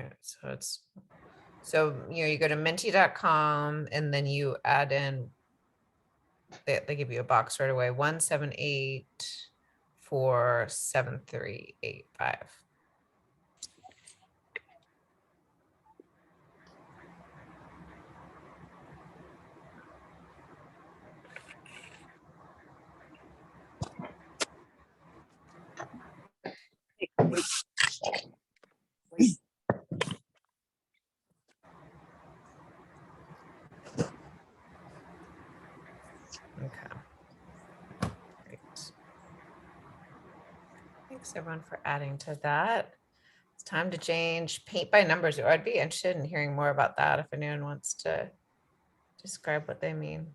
Okay, so you go to menti.com and then you add in, they give you a box right away, 178-47385. Okay. Great. Thanks everyone for adding to that. It's time to change paint by numbers. I'd be interested in hearing more about that if anyone wants to describe what they mean.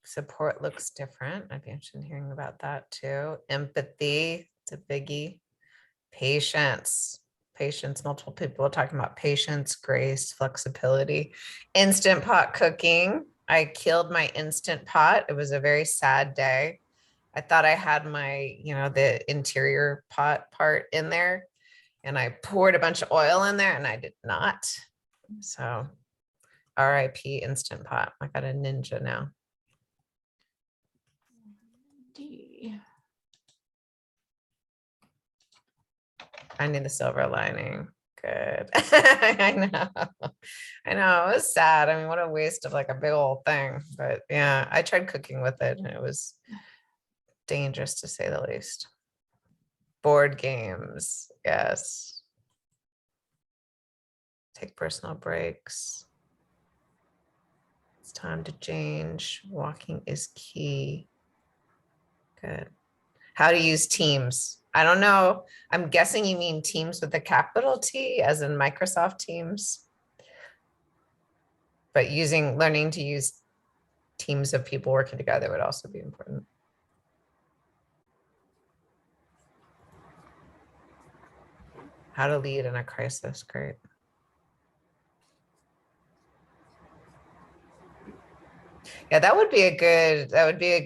Support looks different. I'd be interested in hearing about that too. Empathy, it's a biggie. Patience, multiple people are talking about patience, grace, flexibility. Instant pot cooking. I killed my instant pot. It was a very sad day. I thought I had my, the interior pot part in there, and I poured a bunch of oil in there and I did not. So RIP Instant Pot. I got a Ninja now. Finding the silver lining. Good. I know. It was sad. I mean, what a waste of like a big old thing. But yeah, I tried cooking with it and it was dangerous to say the least. Board games. Yes. Take personal breaks. It's time to change. Walking is key. Good. How to use Teams. I don't know. I'm guessing you mean Teams with a capital T, as in Microsoft Teams. But learning to use teams of people working together would also be important. How to lead in a crisis. Great. Yeah, that would be a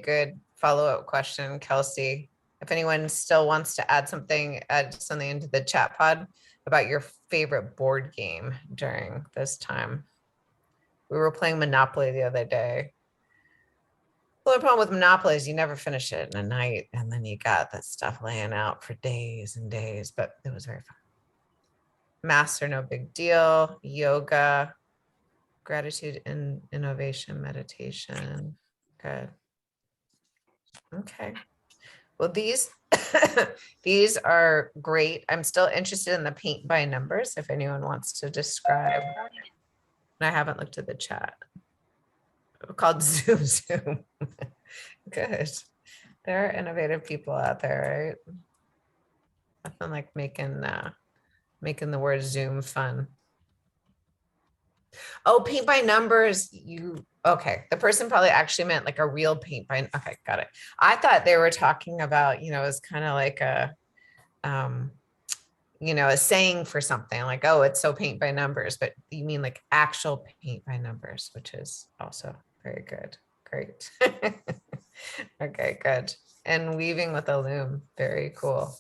good follow-up question, Kelsey. If anyone still wants to add something into the chat pod about your favorite board game during this time. We were playing Monopoly the other day. Well, the problem with Monopoly is you never finish it in a night, and then you got that stuff laying out for days and days, but it was very fun. Maths are no big deal. Yoga, gratitude and innovation, meditation. Good. Okay. Well, these these are great. I'm still interested in the paint by numbers if anyone wants to describe. And I haven't looked at the chat. Called Zoom Zoom. Good. There are innovative people out there, right? Nothing like making the word Zoom fun. Oh, paint by numbers. Okay. The person probably actually meant like a real paint by. Okay, got it. I thought they were talking about, it's kind of like a saying for something like, oh, it's so paint by numbers, but you mean like actual paint by numbers, which is also very good. Great. Okay, good. And weaving with a loom. Very cool.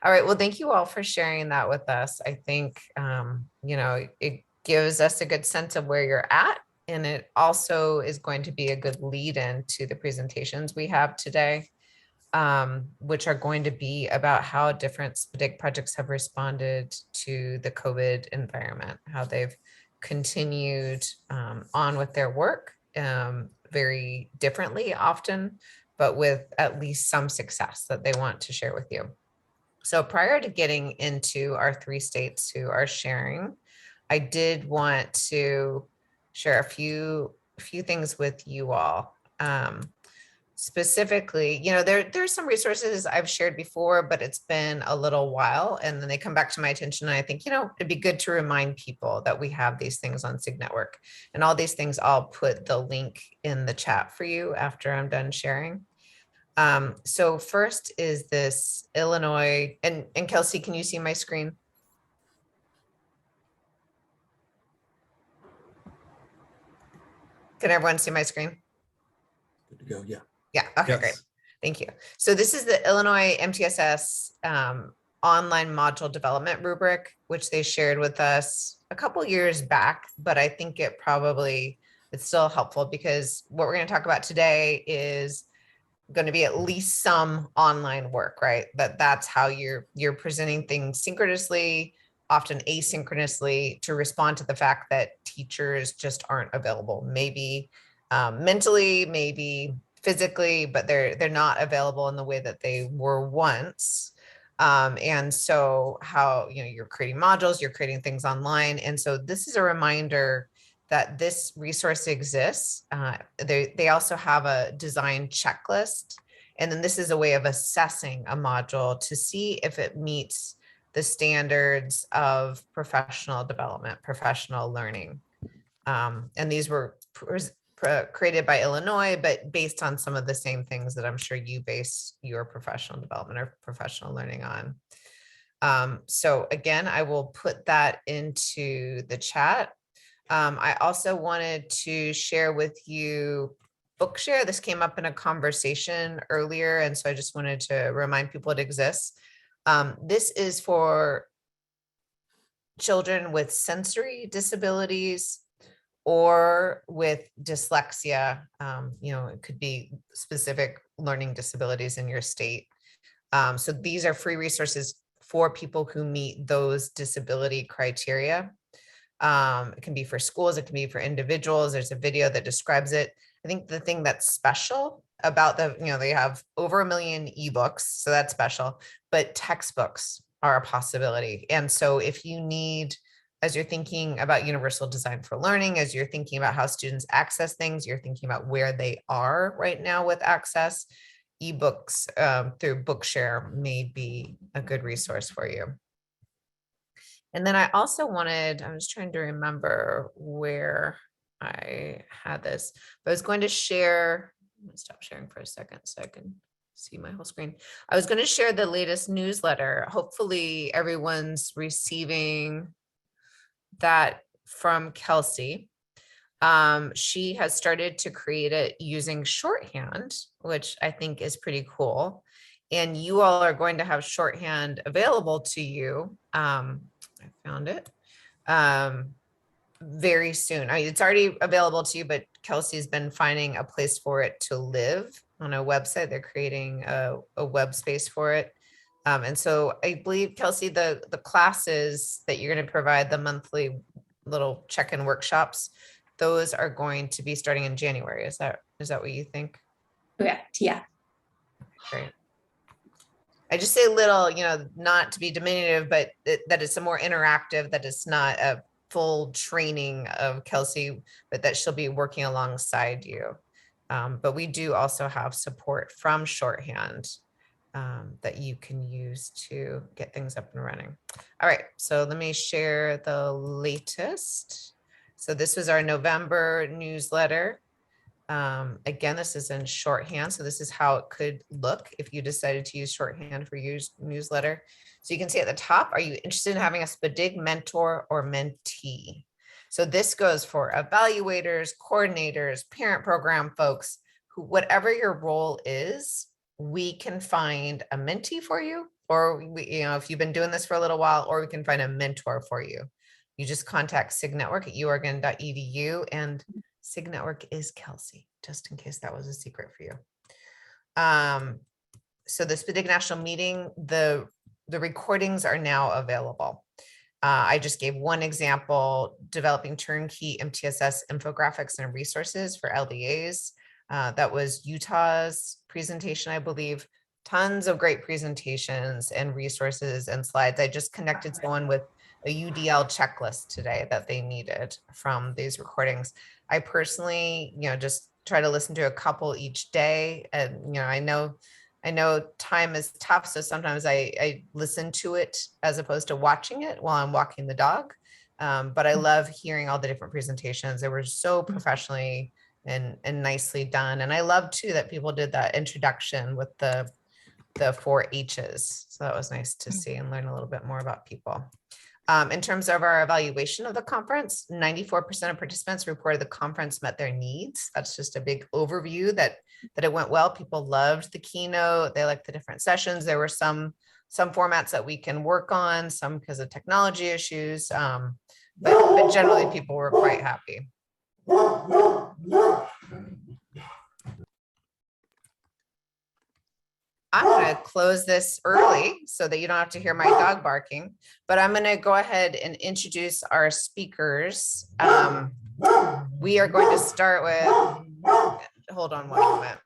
All right. Well, thank you all for sharing that with us. I think, it gives us a good sense of where you're at. And it also is going to be a good lead in to the presentations we have today, which are going to be about how different SPDIG projects have responded to the COVID environment, how they've continued on with their work very differently often, but with at least some success that they want to share with you. So prior to getting into our 3 states who are sharing, I did want to share a few things with you all. Specifically, there's some resources I've shared before, but it's been a little while, and then they come back to my attention. And I think, it'd be good to remind people that we have these things on SIG Network, and all these things. I'll put the link in the chat for you after I'm done sharing. So first is this Illinois, and Kelsey, can you see my screen? Can everyone see my screen? Good to go. Yeah. Yeah. Okay, Yes. great. Thank you. So this is the Illinois MTSS online module development rubric, which they shared with us a couple years back, but I think it's still helpful because what we're going to talk about today is going to be at least some online work, right? That's how you're presenting things synchronously, often asynchronously, to respond to the fact that teachers just aren't available. Maybe mentally, maybe physically, but they're not available in the way that they were once. And so how, you're creating modules, you're creating things online. And so this is a reminder that this resource exists. They also have a design checklist. And then this is a way of assessing a module to see if it meets the standards of professional development, professional learning. And these were created by Illinois, but based on some of the same things that I'm sure you base your professional development or professional learning on. So again, I will put that into the chat. I also wanted to share with you Bookshare. This came up in a conversation earlier, and so I just wanted to remind people it exists. This is for children with sensory disabilities or with dyslexia. It could be specific learning disabilities in your state. So these are free resources for people who meet those disability criteria. It can be for schools, it can be for individuals. There's a video that describes it. I think the thing that's special about they have over 1 million ebooks, so that's special, but textbooks are a possibility. And so if you need, as you're thinking about universal design for learning, as you're thinking about how students access things, you're thinking about where they are right now with access, ebooks through Bookshare may be a good resource for you. And then I also I was trying to remember where I had this, but I was going to share, I'm gonna stop sharing for a second so I can see my whole screen. I was going to share the latest newsletter. Hopefully everyone's receiving that from Kelsey. She has started to create it using shorthand, which I think is pretty cool. And you all are going to have shorthand available to you. I found it very soon. It's already available to you, but Kelsey's been finding a place for it to live on a website. They're creating a web space for it. And so I believe, Kelsey, the classes that you're going to provide, the monthly little check-in workshops, those are going to be starting in January. Is that what you think? Correct. Yeah. Great. I just say little, not to be diminutive, but that it's a more interactive, that it's not a full training of Kelsey, but that she'll be working alongside you. But we do also have support from shorthand that you can use to get things up and running. All right, so let me share the latest. So this was our November newsletter. Again, this is in shorthand. So this is how it could look if you decided to use shorthand for your newsletter. So you can see at the top, are you interested in having a SPDIG mentor or mentee? So this goes for evaluators, coordinators, parent program folks, who, whatever your role is, we can find a mentee for you, or if you've been doing this for a little while, or we can find a mentor for you. You just contact SIG Network at uoregon.edu, and SIG Network is Kelsey, just in case that was a secret for you. So the SPDIG National Meeting, the recordings are now available. I just gave one example, developing turnkey MTSS infographics and resources for LDAs. That was Utah's presentation, I believe. Tons of great presentations and resources and slides. I just connected someone with a UDL checklist today that they needed from these recordings. I personally, just try to listen to a couple each day. And, I know time is tough. So sometimes I listen to it as opposed to watching it while I'm walking the dog. But I love hearing all the different presentations. They were so professionally and nicely done. And I love too that people did that introduction with the 4 H's. So that was nice to see and learn a little bit more about people. In terms of our evaluation of the conference, 94% of participants reported the conference met their needs. That's just a big overview that it went well. People loved the keynote. They liked the different sessions. There were some formats that we can work on, some because of technology issues, but generally people were quite happy. I'm going to close this early so that you don't have to hear my dog barking, but I'm going to go ahead and introduce our speakers. We are going to start with, hold on one moment.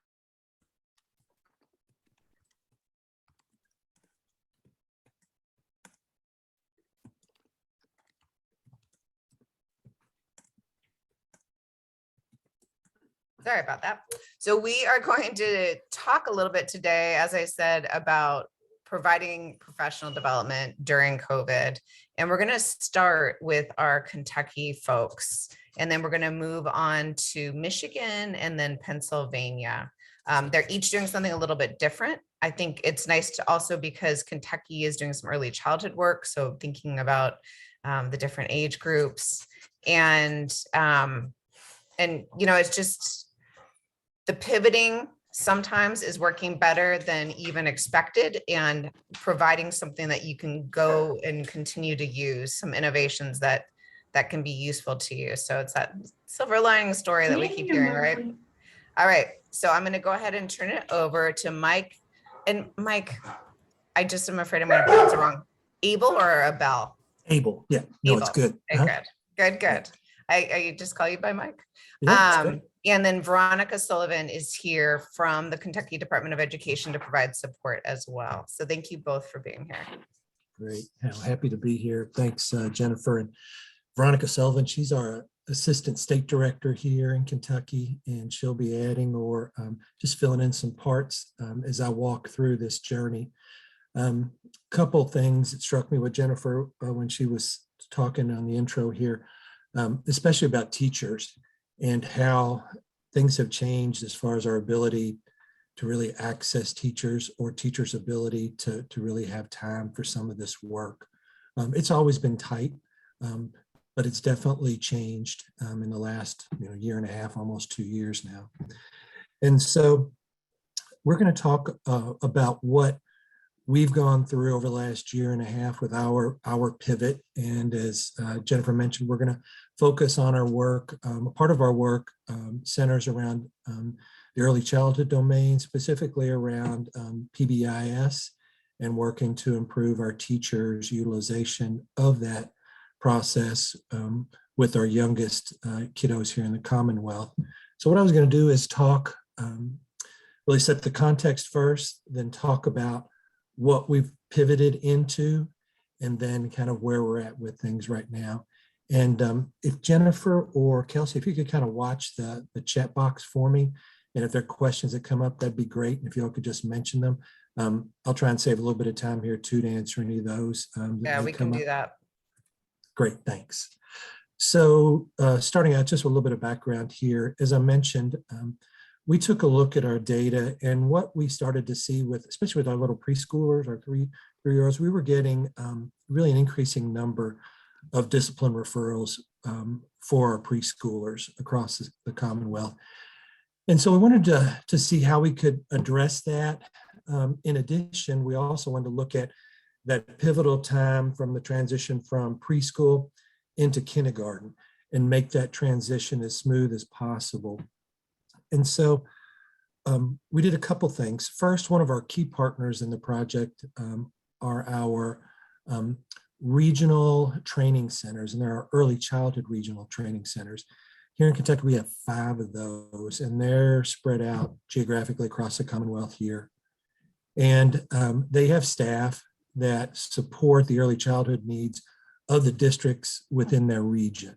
Sorry about that. So we are going to talk a little bit today, as I said, about providing professional development during COVID. And we're going to start with our Kentucky folks, and then we're going to move on to Michigan and then Pennsylvania. They're each doing something a little bit different. I think it's nice to also, because Kentucky is doing some early childhood work, so thinking about the different age groups, and you know, it's just the pivoting sometimes is working better than even expected, and providing something that you can go and continue to use, some innovations that can be useful to you. So it's that silver lining story that we keep hearing, right? All right, so I'm going to go ahead and turn it over to Mike. And Mike, I just am afraid I'm going to pronounce it wrong. Abel or Abel? Abel, yeah, no, Abel. It's good. Good. I just call you by Mike. Yeah, and then Veronica Sullivan is here from the Kentucky Department of Education to provide support as well. So thank you both for being here. Great. Happy to be here. Thanks, Jennifer. And Veronica Sullivan, she's our Assistant State Director here in Kentucky, and she'll be adding or just filling in some parts as I walk through this journey. Couple things that struck me with Jennifer when she was talking on the intro here, especially about teachers and how things have changed as far as our ability to really access teachers, or teachers' ability to really have time for some of this work. It's always been tight, but it's definitely changed in the last year and a half, almost 2 years now. And so we're going to talk about what we've gone through over the last year and a half with our pivot. And as Jennifer mentioned, we're going to focus on our work. Part of our work centers around the early childhood domain, specifically around PBIS, and working to improve our teachers' utilization of that process with our youngest kiddos here in the Commonwealth. So what I was going to do is talk, really set the context first, then talk about what we've pivoted into, and then kind of where we're at with things right now. And if Jennifer or Kelsey, if you could kind of watch the chat box for me, and if there are questions that come up, that'd be great. And if y'all could just mention them, I'll try and save a little bit of time here too to answer any of those. Yeah, we can do that. Great, thanks. So starting out, just a little bit of background here. As I mentioned, we took a look at our data, and what we started to see with, especially with our little preschoolers, our three-year-olds, we were getting really an increasing number of discipline referrals for our preschoolers across the Commonwealth. And so we wanted to see how we could address that. In addition, we also wanted to look at that pivotal time from the transition from preschool into kindergarten and make that transition as smooth as possible. And so we did a couple things. First, one of our key partners in the project are our regional training centers, and there are early childhood regional training centers. Here in Kentucky, we have 5 of those, and they're spread out geographically across the Commonwealth here. And they have staff that support the early childhood needs of the districts within their region.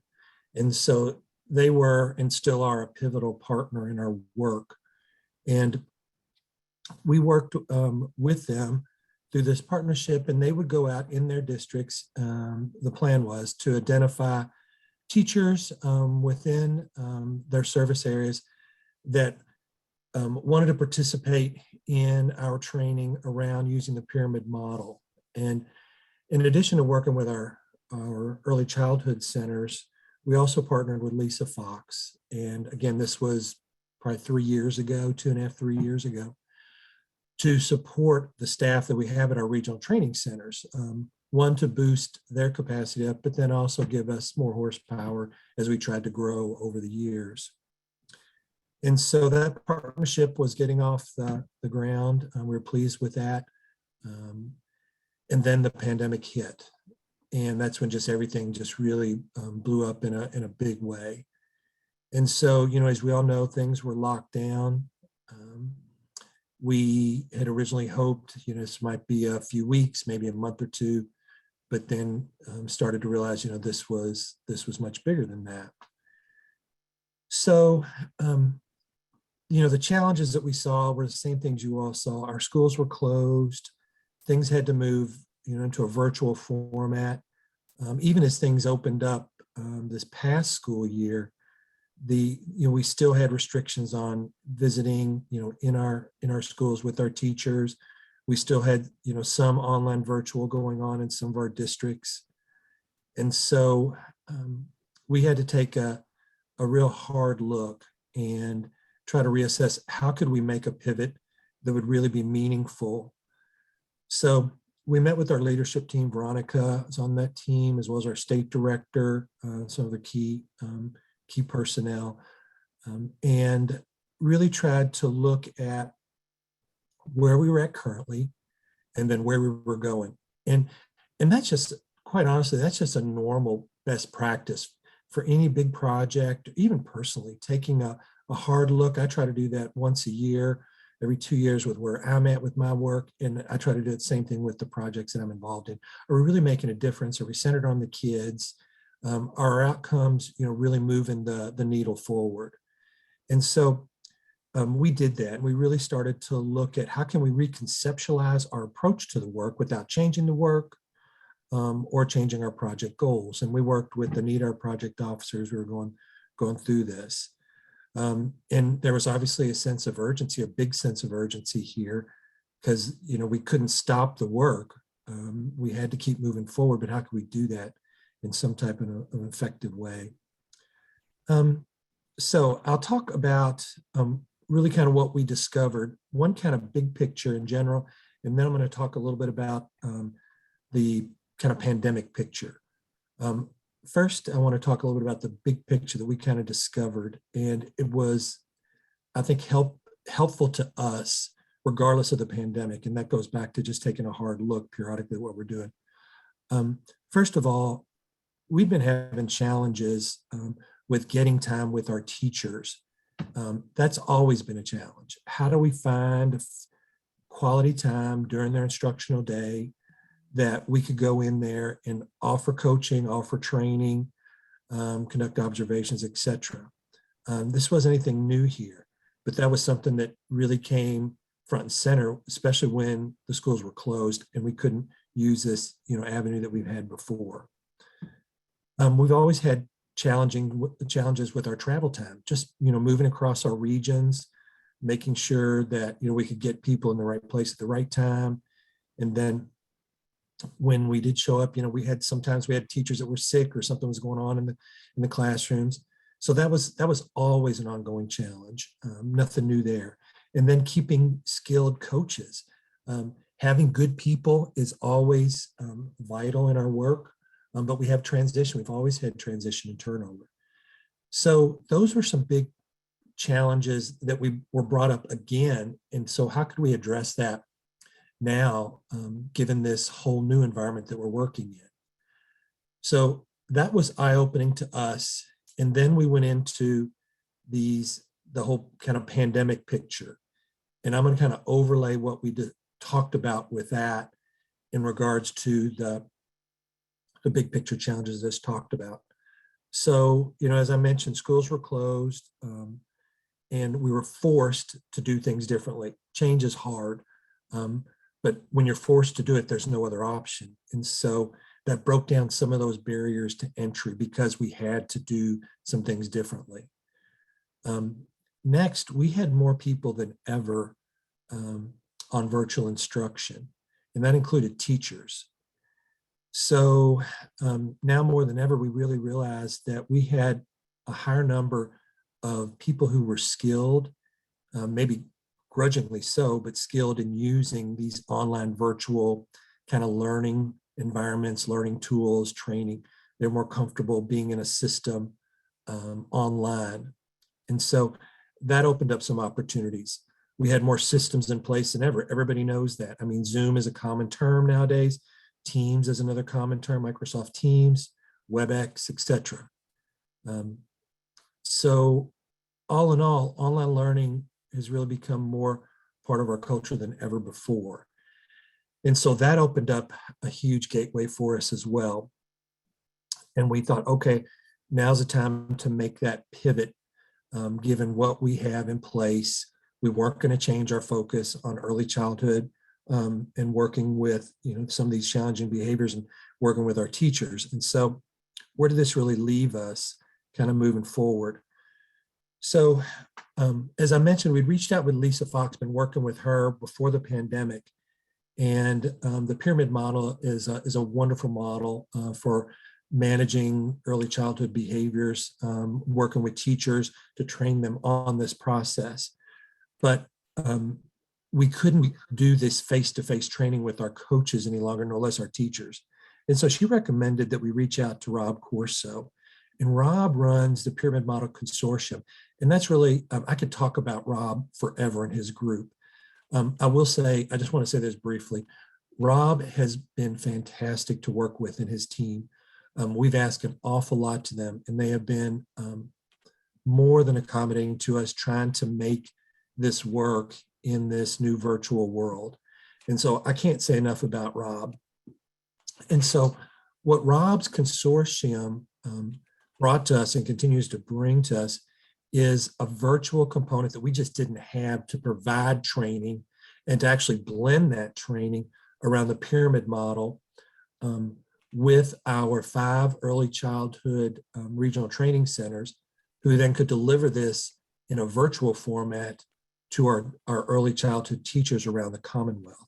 And so they were and still are a pivotal partner in our work. And we worked with them through this partnership, and they would go out in their districts. The plan was to identify teachers within their service areas that wanted to participate in our training around using the pyramid model. And in addition to working with our our early childhood centers, we also partnered with Lisa Fox. And again, this was probably 3 years ago, 2.5, 3 years ago, to support the staff that we have at our regional training centers. One, to boost their capacity up, but then also give us more horsepower as we tried to grow over the years. And so that partnership was getting off the ground. We were pleased with that. And then the pandemic hit. And that's when just everything just really blew up in a big way. And so, as we all know, things were locked down. We had originally hoped, this might be a few weeks, maybe a month or two, but then started to realize, this was much bigger than that. So, the challenges that we saw were the same things you all saw. Our schools were closed. Things had to move, into a virtual format. Even as things opened up this past school year, we still had restrictions on visiting, in our schools with our teachers. We still had, some online virtual going on in some of our districts. And so we had to take a real hard look and try to reassess how could we make a pivot that would really be meaningful. So we met with our leadership team. Veronica is on that team, as well as our state director, some of the key personnel, and really tried to look at where we were at currently and then where we were going. And that's just, quite honestly, that's just a normal best practice for any big project, even personally, taking a hard look. I try to do that once a year, every 2 years, with where I'm at with my work. And I try to do the same thing with the projects that I'm involved in. Are we really making a difference? Are we centered on the kids? Are our outcomes, really moving the needle forward? And so we did that. And we really started to look at how can we reconceptualize our approach to the work without changing the work or changing our project goals. And we worked with the NEDAR project officers. We were going through this. And there was obviously a sense of urgency, a big sense of urgency here, because, we couldn't stop the work. We had to keep moving forward, but how could we do that in some type of an effective way? So I'll talk about really kind of what we discovered, one kind of big picture in general, and then I'm going to talk a little bit about the kind of pandemic picture. First, I want to talk a little bit about the big picture that we kind of discovered, and it was, I think, helpful to us regardless of the pandemic, and that goes back to just taking a hard look periodically at what we're doing. First of all, we've been having challenges with getting time with our teachers. That's always been a challenge. How do we find quality time during their instructional day that we could go in there and offer coaching, offer training, conduct observations, etc. This wasn't anything new here, but that was something that really came front and center, especially when the schools were closed and we couldn't use this, avenue that we've had before. We've always had challenges with our travel time, just, moving across our regions, making sure that, we could get people in the right place at the right time. And then when we did show up, sometimes we had teachers that were sick or something was going on in the classrooms. So that was always an ongoing challenge. Nothing new there. And then keeping skilled coaches. Having good people is always vital in our work, but we have transition. We've always had transition and turnover. So those were some big challenges that we were brought up again. And so how could we address that now, given this whole new environment that we're working in? So that was eye-opening to us. And then we went into the whole kind of pandemic picture. And I'm going to kind of overlay what we talked about with that in regards to the big picture challenges that's talked about. So, as I mentioned, schools were closed and we were forced to do things differently. Change is hard. But when you're forced to do it, there's no other option. And so that broke down some of those barriers to entry because we had to do some things differently. Next, we had more people than ever on virtual instruction, and that included teachers. So now more than ever, we really realized that we had a higher number of people who were skilled, maybe grudgingly so, but skilled in using these online virtual kind of learning environments, learning tools, training. They're more comfortable being in a system online. And so that opened up some opportunities. We had more systems in place than ever. Everybody knows that. I mean, Zoom is a common term nowadays. Teams is another common term, Microsoft Teams, WebEx, etc. So all in all, online learning has really become more part of our culture than ever before. And so that opened up a huge gateway for us as well. And we thought, okay, now's the time to make that pivot, given what we have in place. We weren't going to change our focus on early childhood and working with some of these challenging behaviors and working with our teachers. And so where did this really leave us kind of moving forward? So as I mentioned, we reached out with Lisa Fox, been working with her before the pandemic. And the pyramid model is a wonderful model for managing early childhood behaviors, working with teachers to train them on this process. But we couldn't do this face-to-face training with our coaches any longer, no less our teachers. And so she recommended that we reach out to Rob Corso. And Rob runs the Pyramid Model Consortium. And that's really, I could talk about Rob forever and his group. I will say, I just want to say this briefly. Rob has been fantastic to work with in his team. We've asked an awful lot to them, and they have been more than accommodating to us trying to make this work in this new virtual world. And so I can't say enough about Rob. And so what Rob's consortium brought to us and continues to bring to us is a virtual component that we just didn't have to provide training and to actually blend that training around the pyramid model with our 5 early childhood regional training centers, who then could deliver this in a virtual format to our early childhood teachers around the Commonwealth.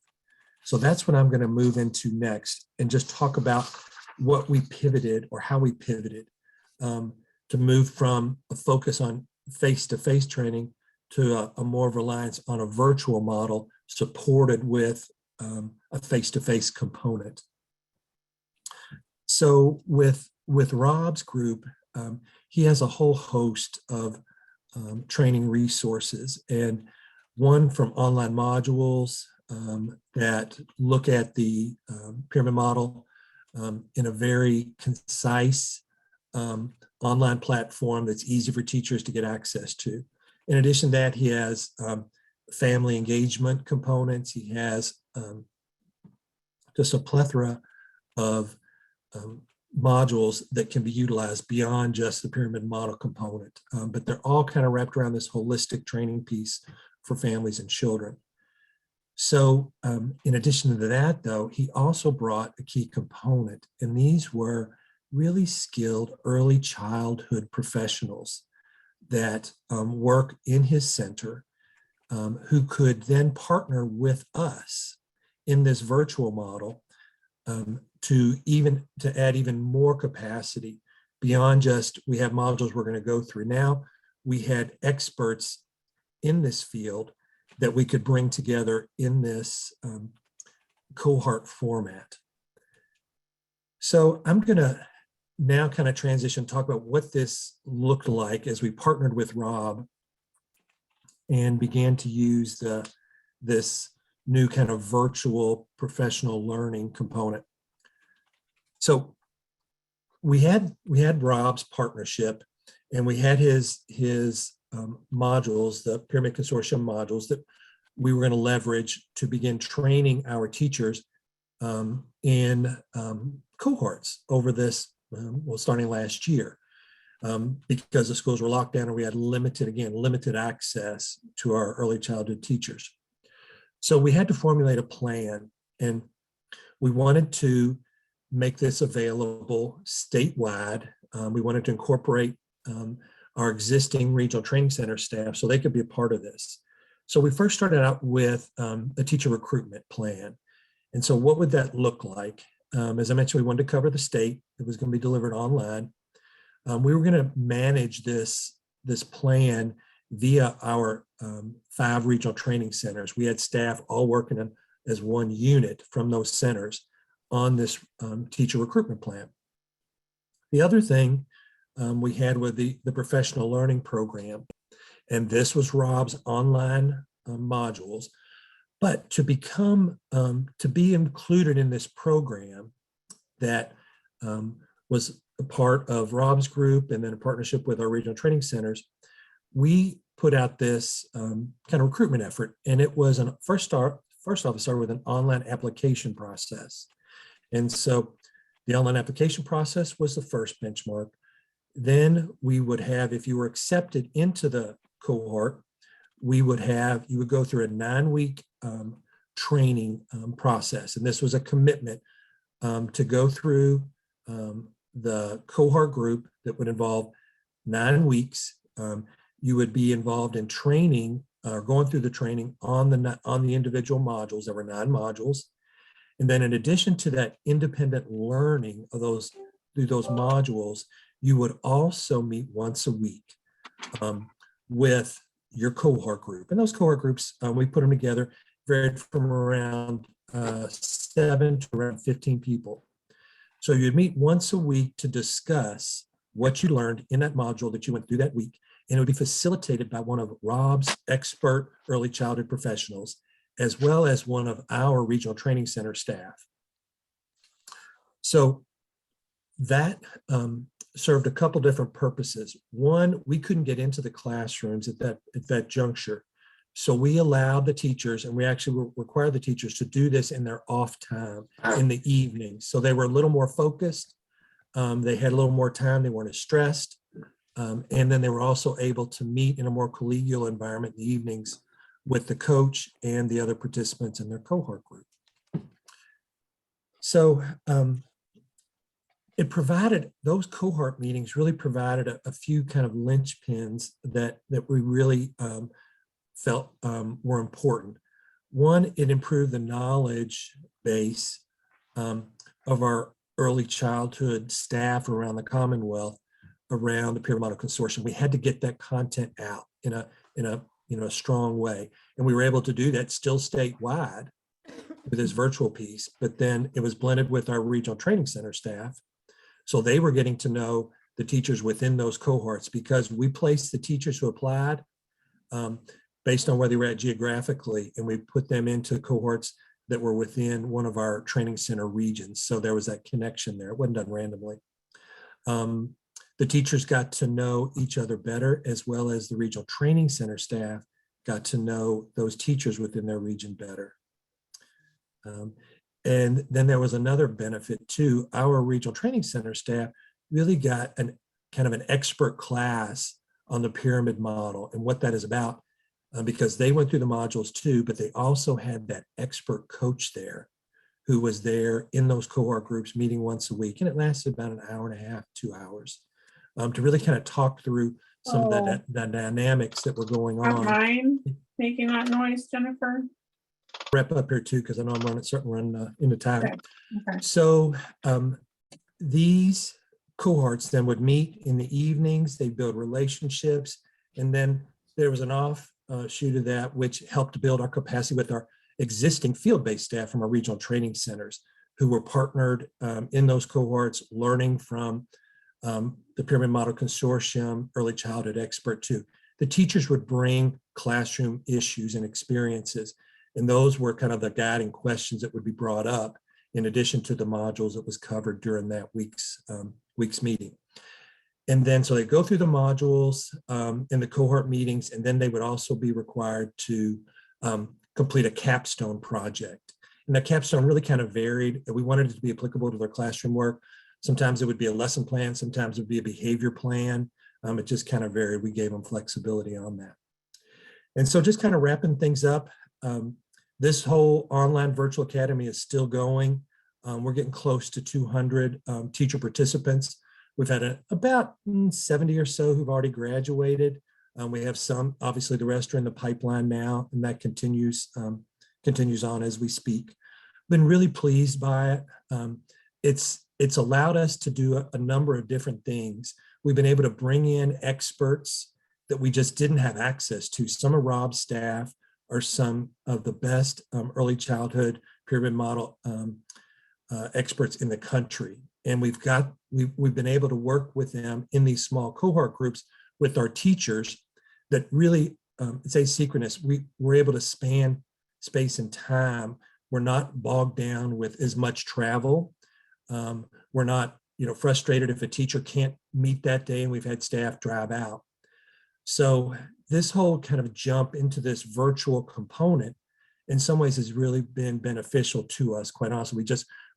So that's what I'm going to move into next and just talk about what we pivoted or how we pivoted to move from a focus on face-to-face training to a more reliance on a virtual model supported with a face-to-face component. So with Rob's group, he has a whole host of training resources, and one from online modules that look at the pyramid model in a very concise online platform that's easy for teachers to get access to. In addition to that, he has family engagement components. He has just a plethora of modules that can be utilized beyond just the pyramid model component, but they're all kind of wrapped around this holistic training piece for families and children. So in addition to that, though, he also brought a key component, and these were really skilled early childhood professionals that work in his center, who could then partner with us in this virtual model to add even more capacity beyond just we have modules we're going to go through. Now we had experts in this field that we could bring together in this cohort format. So I'm going to now kind of transition, talk about what this looked like as we partnered with Rob and began to use this new kind of virtual professional learning component. So we had Rob's partnership, and we had his modules, the Pyramid Consortium modules that we were going to leverage to begin training our teachers in cohorts over this, starting last year, because the schools were locked down and we had limited access to our early childhood teachers. So we had to formulate a plan, and we wanted to make this available statewide. We wanted to incorporate our existing regional training center staff so they could be a part of this. So we first started out with a teacher recruitment plan. And so what would that look like? as I mentioned, we wanted to cover the state. It was going to be delivered online. We were going to manage this plan via our 5 regional training centers. We had staff all working as one unit from those centers on this teacher recruitment plan. The other thing we had with the professional learning program, and this was Rob's online modules, but to be included in this program that was a part of Rob's group and then a partnership with our regional training centers, we put out this kind of recruitment effort. And it was first off, it started with an online application process. And so the online application process was the first benchmark. Then we would have, if you were accepted into the cohort, you would go through a 9-week training process. And this was a commitment to go through the cohort group that would involve 9 weeks. You would be involved in training or going through the training on the individual modules. There were 9 modules. And then in addition to that independent learning of through those modules, you would also meet once a week with your cohort group. And those cohort groups, we put them together, varied from around 7 to around 15 people. So you'd meet once a week to discuss what you learned in that module that you went through that week. And it would be facilitated by one of Rob's expert early childhood professionals, as well as one of our regional training center staff. So that served a couple different purposes. One, we couldn't get into the classrooms at that juncture. So we allowed the teachers, and we actually required the teachers to do this in their off time in the evening. So they were a little more focused. They had a little more time. They weren't as stressed. And then they were also able to meet in a more collegial environment in the evenings with the coach and the other participants in their cohort group. So those cohort meetings really provided a few kind of linchpins that we really felt were important. One, it improved the knowledge base of our early childhood staff around the Commonwealth around the Pyramid Model Consortium. We had to get that content out in a strong way. And we were able to do that still statewide with this virtual piece, but then it was blended with our regional training center staff. So they were getting to know the teachers within those cohorts, because we placed the teachers who applied based on where they were at geographically, and we put them into cohorts that were within one of our training center regions. So there was that connection there. It wasn't done randomly. The teachers got to know each other better, as well as the regional training center staff got to know those teachers within their region better. And then there was another benefit too. Our regional training center staff really got an expert class on the pyramid model and what that is about, because they went through the modules too, but they also had that expert coach there who was there in those cohort groups meeting once a week. And it lasted about an hour and a half, 2 hours, to really kind of talk through some of the dynamics that were going on. Mind making that noise, Jennifer? Wrap up here too, because I know I'm starting to run into time. Okay. So these cohorts then would meet in the evenings, they build relationships, and then there was an offshoot of that, which helped to build our capacity with our existing field-based staff from our regional training centers who were partnered in those cohorts, learning from the Pyramid Model Consortium, Early Childhood Expert too. The teachers would bring classroom issues and experiences, and those were kind of the guiding questions that would be brought up in addition to the modules that was covered during that week's meeting. And then, so they go through the modules in the cohort meetings, and then they would also be required to complete a capstone project. And that capstone really kind of varied. We wanted it to be applicable to their classroom work. Sometimes it would be a lesson plan, sometimes it would be a behavior plan. It just kind of varied. We gave them flexibility on that. And so just kind of wrapping things up, this whole online virtual academy is still going. We're getting close to 200 teacher participants. We've had about 70 or so who've already graduated. We have some, obviously the rest are in the pipeline now, and that continues on as we speak. Been really pleased by it. it's allowed us to do a number of different things. We've been able to bring in experts that we just didn't have access to. Some of Rob's staff are some of the best early childhood pyramid model experts in the country. And we've been able to work with them in these small cohort groups with our teachers that really, it's asynchronous. We're able to span space and time. We're not bogged down with as much travel. We're not, frustrated if a teacher can't meet that day and we've had staff drive out. So this whole kind of jump into this virtual component in some ways has really been beneficial to us, quite honestly.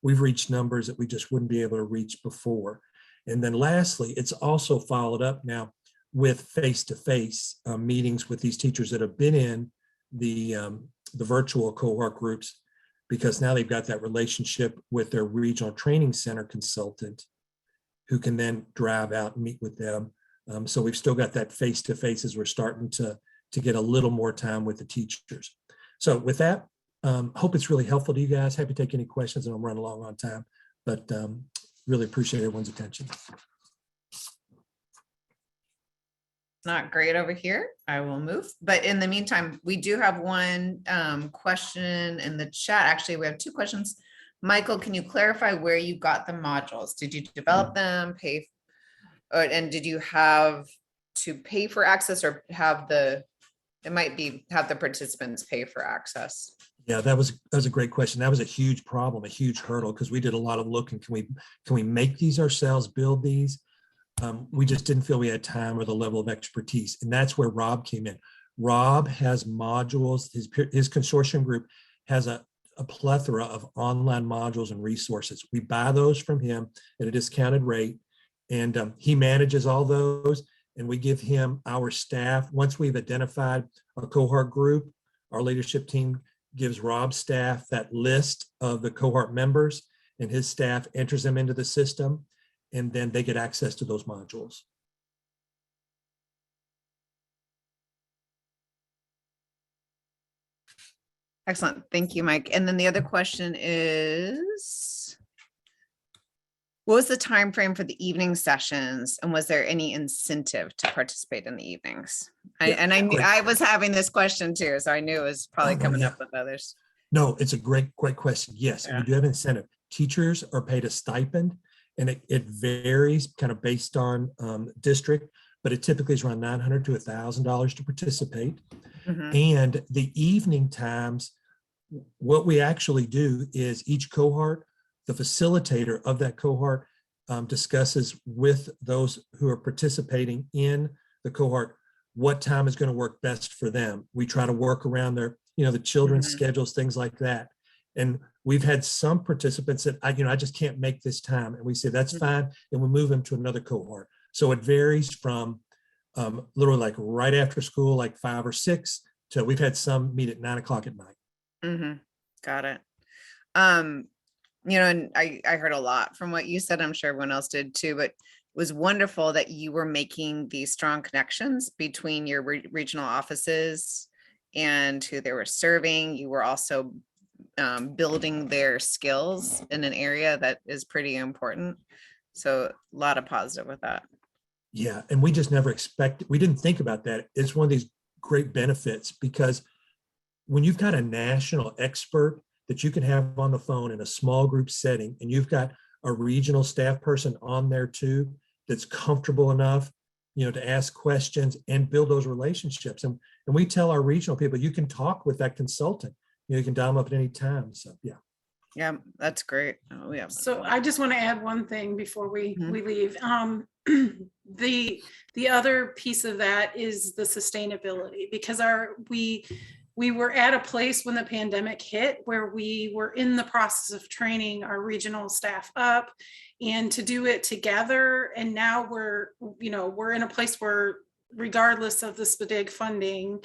We've reached numbers that we just wouldn't be able to reach before. And then lastly, it's also followed up now with face-to-face meetings with these teachers that have been in the virtual cohort groups, because now they've got that relationship with their regional training center consultant who can then drive out and meet with them. So we've still got that face-to-face as we're starting to get a little more time with the teachers. So with that, hope it's really helpful to you guys. Happy to take any questions, and I'm running along on time, but really appreciate everyone's attention. Not great over here. I will move. But in the meantime, we do have one question in the chat. Actually, we have two questions. Michael, can you clarify where you got the modules? Did you develop them, pay, and did you have to pay for access, or have the participants pay for access? Yeah, that was a great question. That was a huge problem, a huge hurdle, because we did a lot of looking. Can we make these ourselves, build these? We just didn't feel we had time or the level of expertise. And that's where Rob came in. Rob has modules. His consortium group has a plethora of online modules and resources. We buy those from him at a discounted rate, and he manages all those. And we give him our staff. Once we've identified a cohort group, our leadership team gives Rob's staff that list of the cohort members, and his staff enters them into the system, and then they get access to those modules. Excellent. Thank you, Mike. And then the other question is, what was the time frame for the evening sessions, and was there any incentive to participate in the evenings? I was having this question too, so I knew it was probably coming up with others. No, it's a great question. Yes, we do have incentive. Teachers are paid a stipend, and it varies kind of based on district, but it typically is around $900 to $1,000 to participate. Mm-hmm. And the evening times, what we actually do is each cohort, the facilitator of that cohort discusses with those who are participating in the cohort what time is going to work best for them. We try to work around their, the children's mm-hmm. schedules, things like that. And we've had some participants that I just can't make this time, and we say that's mm-hmm. fine, and we move them to another cohort. So it varies from literally like right after school, like 5 or 6, to we've had some meet at 9 o'clock at night. Mm-hmm. Got it. And I heard a lot from what you said. I'm sure everyone else did too, but it was wonderful that you were making these strong connections between your regional offices and who they were serving. You were also building their skills in an area that is pretty important. So a lot of positive with that. Yeah. And we just never we didn't think about that. It's one of these great benefits, because when you've got a national expert that you can have on the phone in a small group setting, and you've got a regional staff person on there too, that's comfortable enough, to ask questions and build those relationships. And we tell our regional people, you can talk with that consultant, you can dial them up at any time. So, yeah. Yeah, that's great. Oh, yeah. So I just want to add one thing before we leave. The other piece of that is the sustainability, because we were at a place when the pandemic hit where we were in the process of training our regional staff up, and to do it together. And now we're in a place where, regardless of the SPDIG funding,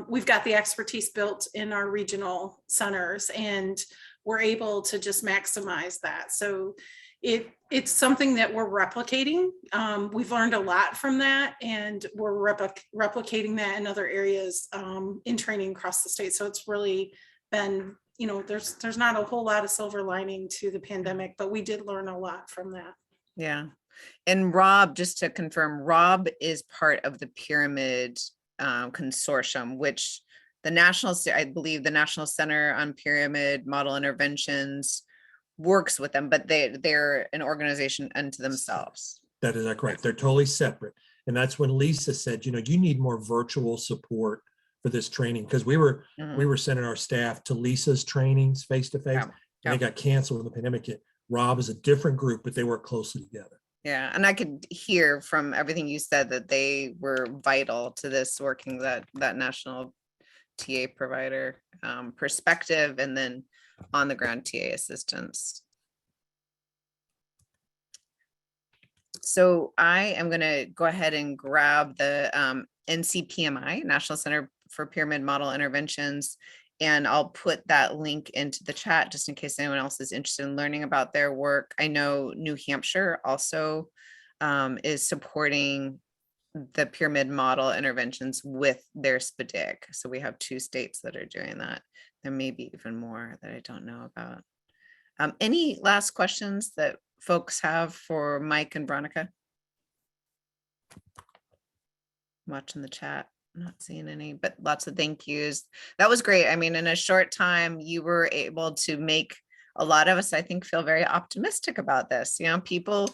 we've got the expertise built in our regional centers, and we're able to just maximize that. So it's something that we're replicating. We've learned a lot from that, and we're replicating that in other areas in training across the state. So it's really been, there's not a whole lot of silver lining to the pandemic, but we did learn a lot from that. Yeah. And Rob, just to confirm, Rob is part of the Pyramid Consortium, which I believe the National Center on Pyramid Model Interventions works with them, but they're an organization unto themselves. That is correct. They're totally separate. And that's when Lisa said, you need more virtual support for this training, because we were sending our staff to Lisa's trainings face to face, and they got canceled when the pandemic hit. Rob is a different group, but they work closely together. Yeah, and I could hear from everything you said that they were vital to this working that national TA provider perspective, and then on the ground TA assistance. So I am going to go ahead and grab the NCPMI, National Center for Pyramid Model Interventions, and I'll put that link into the chat just in case anyone else is interested in learning about their work. I know New Hampshire also is supporting the pyramid model interventions with their SPDIC. So we have 2 states that are doing that. There may be even more that I don't know about. Any last questions that folks have for Mike and Veronica? I'm watching the chat, not seeing any, but lots of thank yous. That was great. I mean, in a short time, you were able to make a lot of us, I think, feel very optimistic about this. People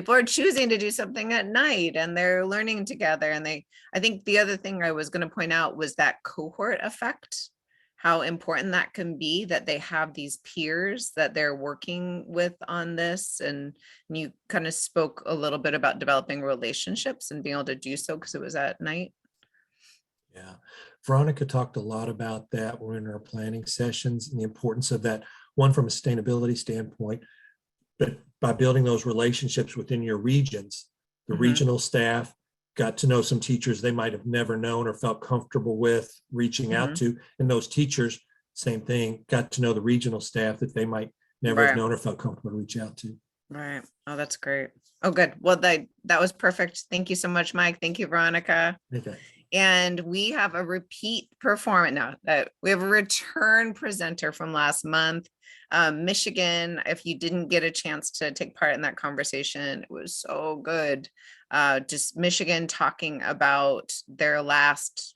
are choosing to do something at night, and they're learning together. And I think the other thing I was going to point out was that cohort effect, how important that can be, that they have these peers that they're working with on this. And you kind of spoke a little bit about developing relationships and being able to do so because it was at night. Yeah, Veronica talked a lot about that when in our planning sessions, and the importance of that, one from a sustainability standpoint, but by building those relationships within your regions, the regional staff got to know some teachers they might have never known or felt comfortable with reaching out to. And those teachers, same thing, got to know the regional staff that they might never have known or felt comfortable to reach out to. Right. Oh, that's great. Oh, good. Well, that was perfect. Thank you so much, Mike. Thank you, Veronica. Okay. And we have a repeat performance now. We have a return presenter from last month. Michigan, if you didn't get a chance to take part in that conversation, it was so good. Just Michigan talking about their last,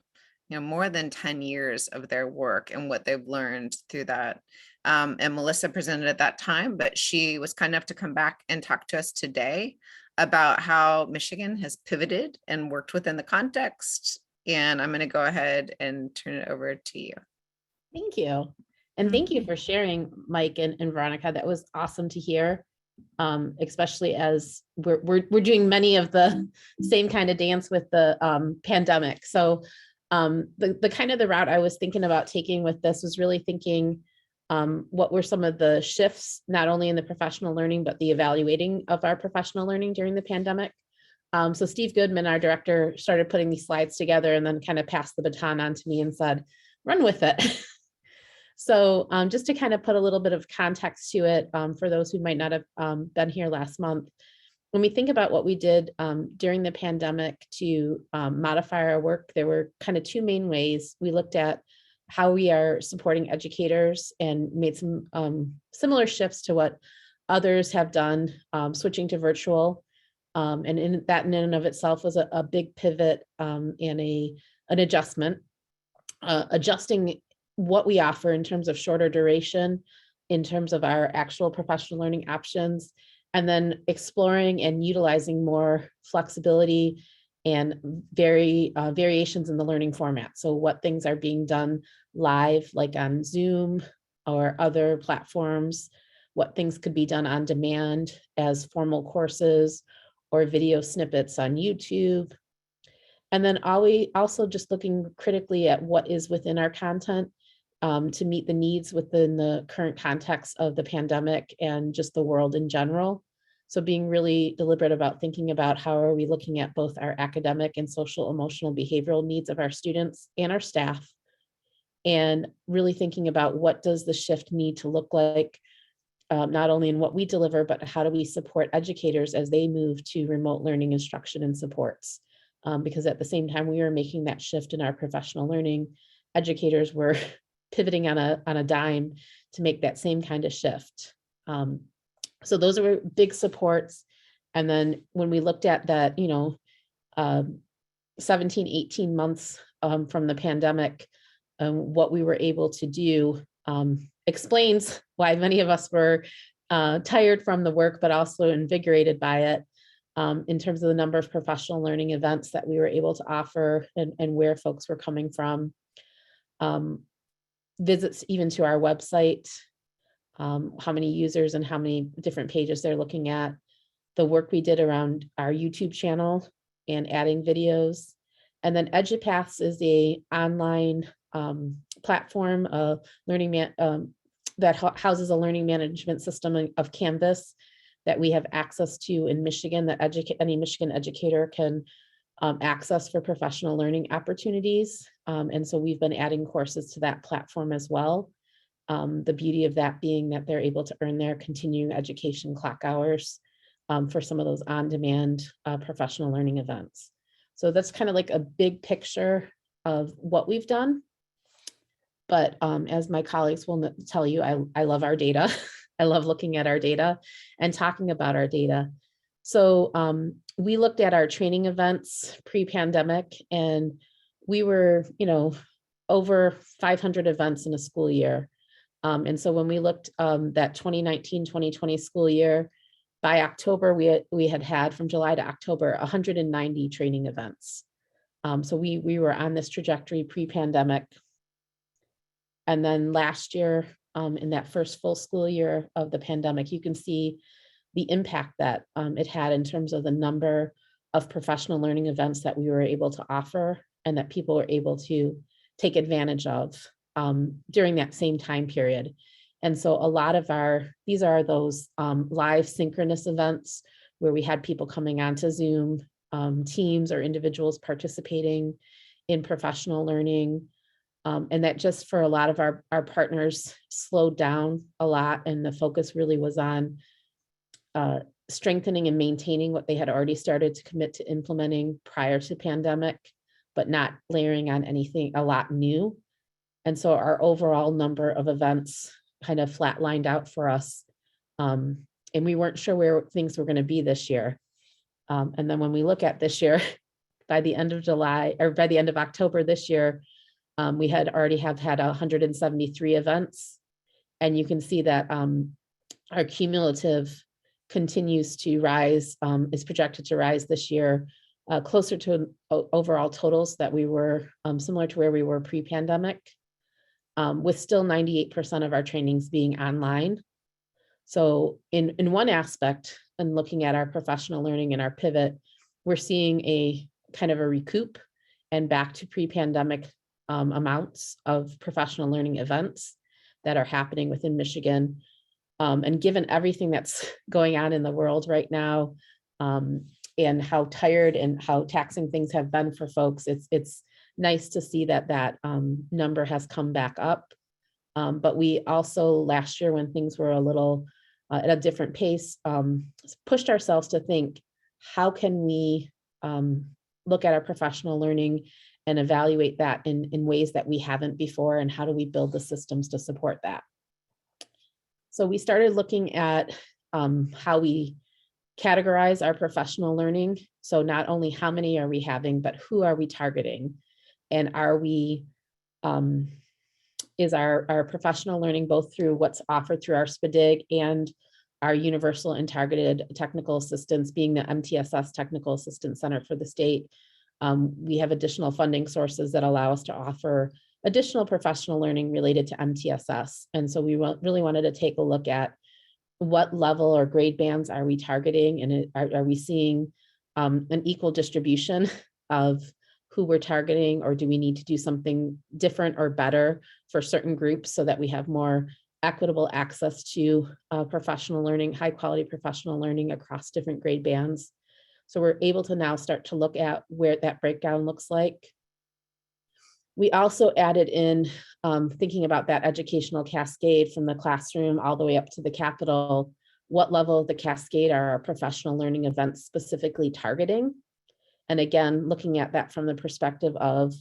more than 10 years of their work and what they've learned through that. And Melissa presented at that time, but she was kind enough to come back and talk to us today about how Michigan has pivoted and worked within the context. And I'm going to go ahead and turn it over to you. Thank you. And thank you for sharing, Mike and Veronica. That was awesome to hear, especially as we're doing many of the same kind of dance with the pandemic. So the kind of the route I was thinking about taking with this was really thinking what were some of the shifts, not only in the professional learning, but the evaluating of our professional learning during the pandemic. So Steve Goodman, our director, started putting these slides together and then kind of passed the baton on to me and said, run with it. So just to kind of put a little bit of context to it for those who might not have been here last month, when we think about what we did during the pandemic to modify our work, there were kind of 2 main ways. We looked at how we are supporting educators and made some similar shifts to what others have done, switching to virtual. And in and of itself was a big pivot and an adjustment, adjusting what we offer in terms of shorter duration, in terms of our actual professional learning options, and then exploring and utilizing more flexibility and variations in the learning format. So what things are being done live, like on Zoom or other platforms, what things could be done on demand as formal courses or video snippets on YouTube. And then also just looking critically at what is within our content to meet the needs within the current context of the pandemic and just the world in general. So being really deliberate about thinking about how are we looking at both our academic and social, emotional, behavioral needs of our students and our staff, and really thinking about what does the shift need to look like, not only in what we deliver, but how do we support educators as they move to remote learning instruction and supports. Because at the same time we were making that shift in our professional learning, educators were pivoting on a dime to make that same kind of shift. So those were big supports. And then when we looked at that, 17, 18 months from the pandemic, what we were able to do explains why many of us were tired from the work, but also invigorated by it, in terms of the number of professional learning events that we were able to offer and where folks were coming from. Visits even to our website, how many users and how many different pages they're looking at, the work we did around our YouTube channel and adding videos. And then EduPaths is a online platform, that houses a learning management system of Canvas that we have access to in Michigan, that any Michigan educator can access for professional learning opportunities. And so we've been adding courses to that platform as well. The beauty of that being that they're able to earn their continuing education clock hours for some of those on-demand professional learning events. So that's kind of like a big picture of what we've done. But as my colleagues will tell you, I love our data. I love looking at our data and talking about our data. So we looked at our training events pre-pandemic, and we were, over 500 events in a school year. And so when we looked that 2019-2020 school year, by October, we had from July to October, 190 training events. So we were on this trajectory pre-pandemic. And then last year, in that first full school year of the pandemic, you can see the impact that it had in terms of the number of professional learning events that we were able to offer and that people were able to take advantage of during that same time period. And so a lot of these are those live synchronous events where we had people coming onto Zoom, teams or individuals participating in professional learning. And that just for a lot of our partners slowed down a lot. And the focus really was on strengthening and maintaining what they had already started to commit to implementing prior to pandemic, but not layering on anything a lot new. And so our overall number of events kind of flatlined out for us. And we weren't sure where things were going to be this year. And then when we look at this year, by the end of July or by the end of October this year, we had already had 173 events. And you can see that our cumulative continues to rise, is projected to rise this year, closer to overall totals that we were similar to where we were pre-pandemic, with still 98% of our trainings being online. So in one aspect, and looking at our professional learning and our pivot, we're seeing a kind of a recoup and back to pre-pandemic amounts of professional learning events that are happening within Michigan. And given everything that's going on in the world right now, and how tired and how taxing things have been for folks, it's nice to see that number has come back up. But we also last year, when things were a little at a different pace, pushed ourselves to think, how can we look at our professional learning and evaluate that in ways that we haven't before, and how do we build the systems to support that? So we started looking at how we categorize our professional learning. So not only how many are we having, but who are we targeting? And are we, is our professional learning both through what's offered through our SPDIG and our Universal and Targeted Technical Assistance, being the MTSS Technical Assistance Center for the state. We have additional funding sources that allow us to offer additional professional learning related to MTSS. And so we really wanted to take a look at what level or grade bands are we targeting, and are we seeing an equal distribution of who we're targeting, or do we need to do something different or better for certain groups so that we have more equitable access to professional learning, high quality professional learning across different grade bands. So we're able to now start to look at where that breakdown looks like. We also added in thinking about that educational cascade from the classroom all the way up to the Capitol. What level of the cascade are our professional learning events specifically targeting? And again, looking at that from the perspective of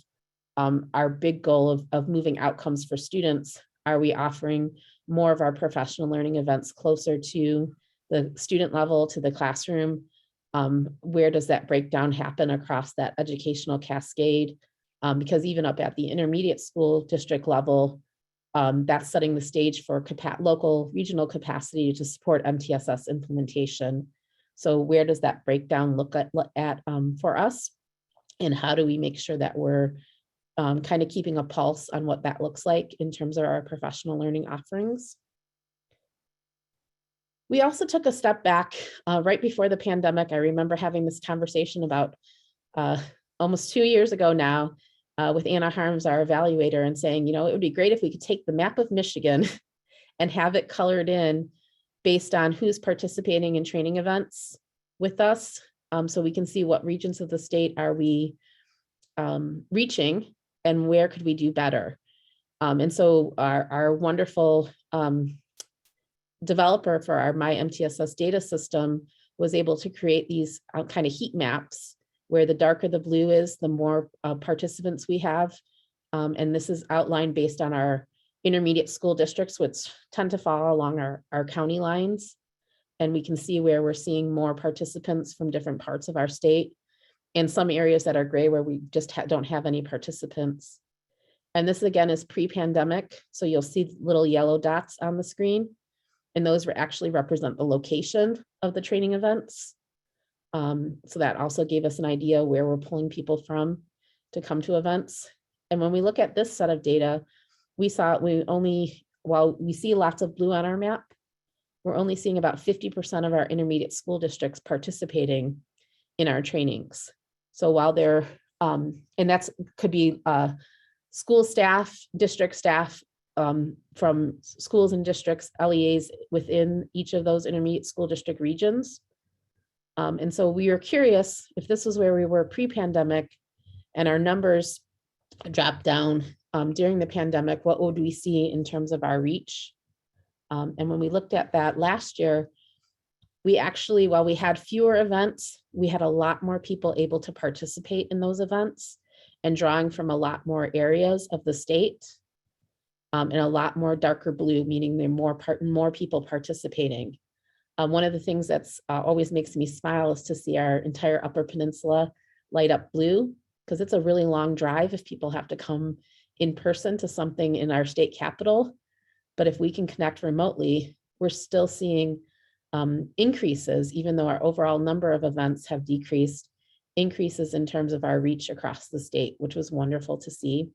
our big goal of moving outcomes for students. Are we offering more of our professional learning events closer to the student level, to the classroom? Where does that breakdown happen across that educational cascade? Because even up at the intermediate school district level, that's setting the stage for local regional capacity to support MTSS implementation. So where does that breakdown look at for us? And how do we make sure that we're kind of keeping a pulse on what that looks like in terms of our professional learning offerings? We also took a step back right before the pandemic. I remember having this conversation about almost 2 years ago now with Anna Harms, our evaluator, and saying, it would be great if we could take the map of Michigan and have it colored in based on who's participating in training events with us. So we can see what regions of the state are we reaching and where could we do better. And so our wonderful developer for our MyMTSS data system was able to create these kind of heat maps where the darker the blue is, the more participants we have. And this is outlined based on our intermediate school districts, which tend to fall along our county lines. And we can see where we're seeing more participants from different parts of our state, and some areas that are gray where we just don't have any participants. And this again is pre-pandemic. So you'll see little yellow dots on the screen, and those actually represent the location of the training events. So that also gave us an idea where we're pulling people from to come to events. And when we look at this set of data, while we see lots of blue on our map, we're only seeing about 50% of our intermediate school districts participating in our trainings. So while they're, and that's could be school staff, district staff from schools and districts, LEAs within each of those intermediate school district regions. And so we are curious if this was where we were pre-pandemic and our numbers dropped down during the pandemic, what would we see in terms of our reach? And when we looked at that last year, we actually, while we had fewer events, we had a lot more people able to participate in those events and drawing from a lot more areas of the state, and a lot more darker blue, meaning there are more people participating. One of the things that's always makes me smile is to see our entire Upper Peninsula light up blue, because it's a really long drive if people have to come in person to something in our state capital. But if we can connect remotely, we're still seeing increases, even though our overall number of events have decreased, increases in terms of our reach across the state, which was wonderful to see.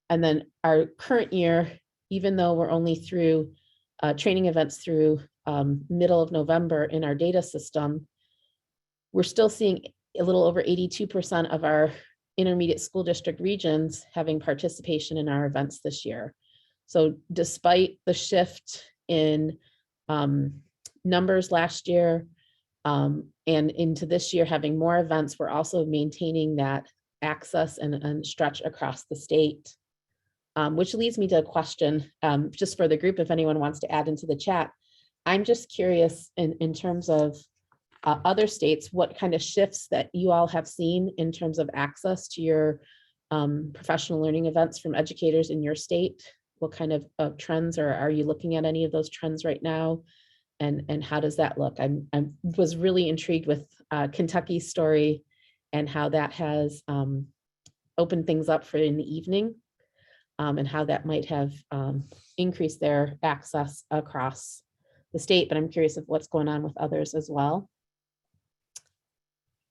And then our current year, even though we're only through training events through middle of November in our data system, we're still seeing a little over 82% of our intermediate school district regions having participation in our events this year. So despite the shift in numbers last year and into this year having more events, we're also maintaining that access and stretch across the state. Which leads me to a question just for the group, if anyone wants to add into the chat. I'm just curious in terms of other states, what kind of shifts that you all have seen in terms of access to your professional learning events from educators in your state. What kind of trends, or are you looking at any of those trends right now? And how does that look? I was really intrigued with Kentucky's story and how that has opened things up for in the evening. And how that might have increased their access across the state, but I'm curious of what's going on with others as well.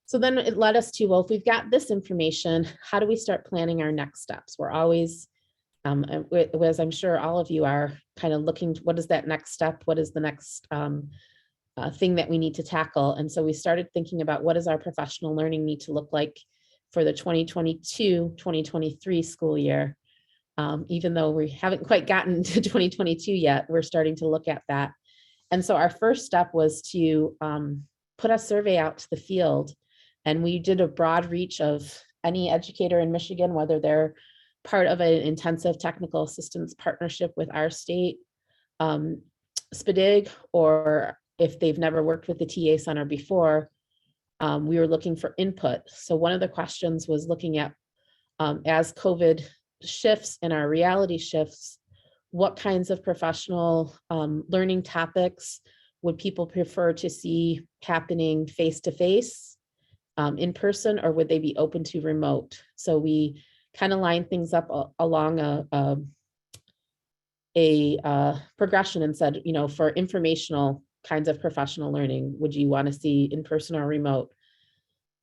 So then it led us to, well, if we've got this information, how do we start planning our next steps? We're always, as I'm sure all of you are, kind of looking, what is that next step? What is the next thing that we need to tackle? And so we started thinking about what does our professional learning need to look like for the 2022-2023 school year. Even though we haven't quite gotten to 2022 yet, we're starting to look at that. And so our first step was to put a survey out to the field. And we did a broad reach of any educator in Michigan, whether they're part of an intensive technical assistance partnership with our state, SPDIG, or if they've never worked with the TA Center before, we were looking for input. So one of the questions was looking at as COVID shifts and our reality shifts, what kinds of professional learning topics would people prefer to see happening face-to-face, in person, or would they be open to remote? So we kind of line things up along a progression and said, you know, for informational kinds of professional learning, would you want to see in person or remote?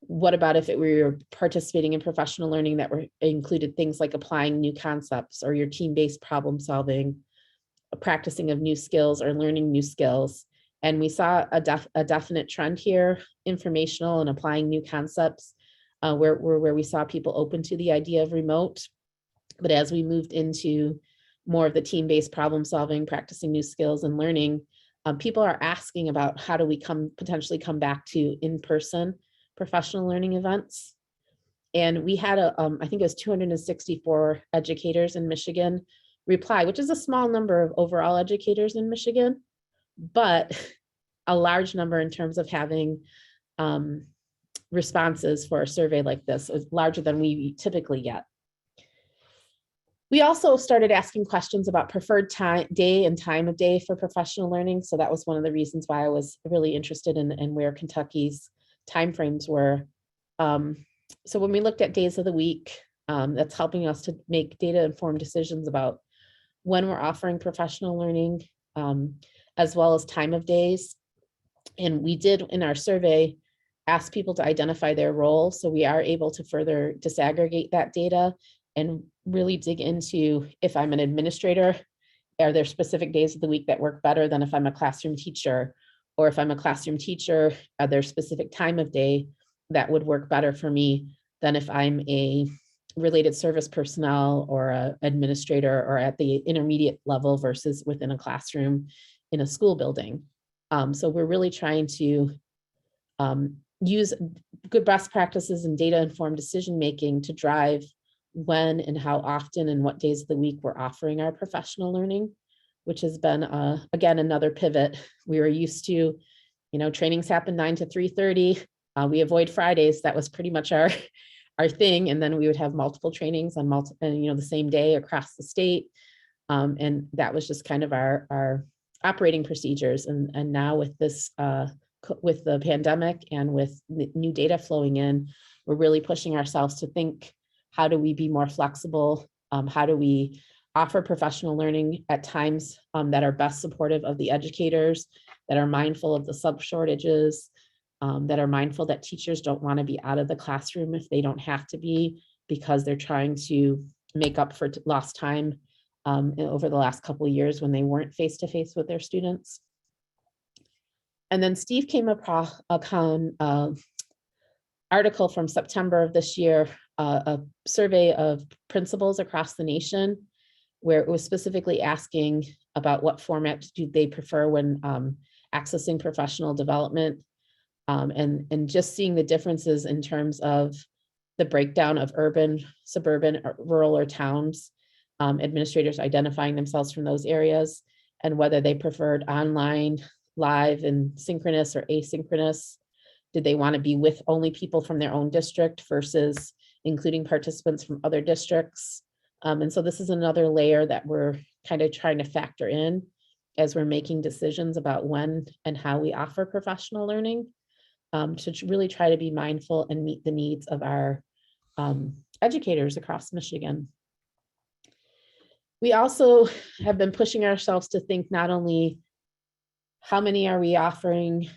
What about if we were participating in professional learning that were included things like applying new concepts or your team-based problem solving, practicing of new skills or learning new skills? And we saw a definite trend here, informational and applying new concepts, where we saw people open to the idea of remote. But as we moved into more of the team-based problem solving, practicing new skills and learning, people are asking about how do we potentially come back to in-person professional learning events. And we had I think it was 264 educators in Michigan reply, which is a small number of overall educators in Michigan, but a large number in terms of having responses for a survey like this, is larger than we typically get. We also started asking questions about preferred day and time of day for professional learning. So that was one of the reasons why I was really interested in where Kentucky's timeframes were. So when we looked at days of the week, that's helping us to make data-informed decisions about when we're offering professional learning, as well as time of days. And we did in our survey ask people to identify their role. So we are able to further disaggregate that data and really dig into, if I'm an administrator, are there specific days of the week that work better than if I'm a classroom teacher? Or if I'm a classroom teacher, are there specific time of day that would work better for me than if I'm a related service personnel or an administrator or at the intermediate level versus within a classroom in a school building? So we're really trying to use good best practices and data-informed decision-making to drive when and how often and what days of the week we're offering our professional learning, which has been, again, another pivot. We were used to, you know, trainings happen 9 to 3:30. We avoid Fridays. That was pretty much our thing. And then we would have multiple trainings on the same day across the state. And that was just kind of our operating procedures. And now with this, with the pandemic and with new data flowing in, we're really pushing ourselves to think, how do we be more flexible? How do we offer professional learning at times that are best supportive of the educators, that are mindful of the sub shortages, that are mindful that teachers don't want to be out of the classroom if they don't have to be, because they're trying to make up for lost time over the last couple of years when they weren't face-to-face with their students. And then Steve came across an article from September of this year, a survey of principals across the nation, where it was specifically asking about what format do they prefer when accessing professional development, and just seeing the differences in terms of the breakdown of urban, suburban, rural, or towns, administrators identifying themselves from those areas, and whether they preferred online, live, and synchronous or asynchronous. Did they want to be with only people from their own district versus including participants from other districts? And so this is another layer that we're kind of trying to factor in as we're making decisions about when and how we offer professional learning, to really try to be mindful and meet the needs of our educators across Michigan. We also have been pushing ourselves to think not only how many are we offering,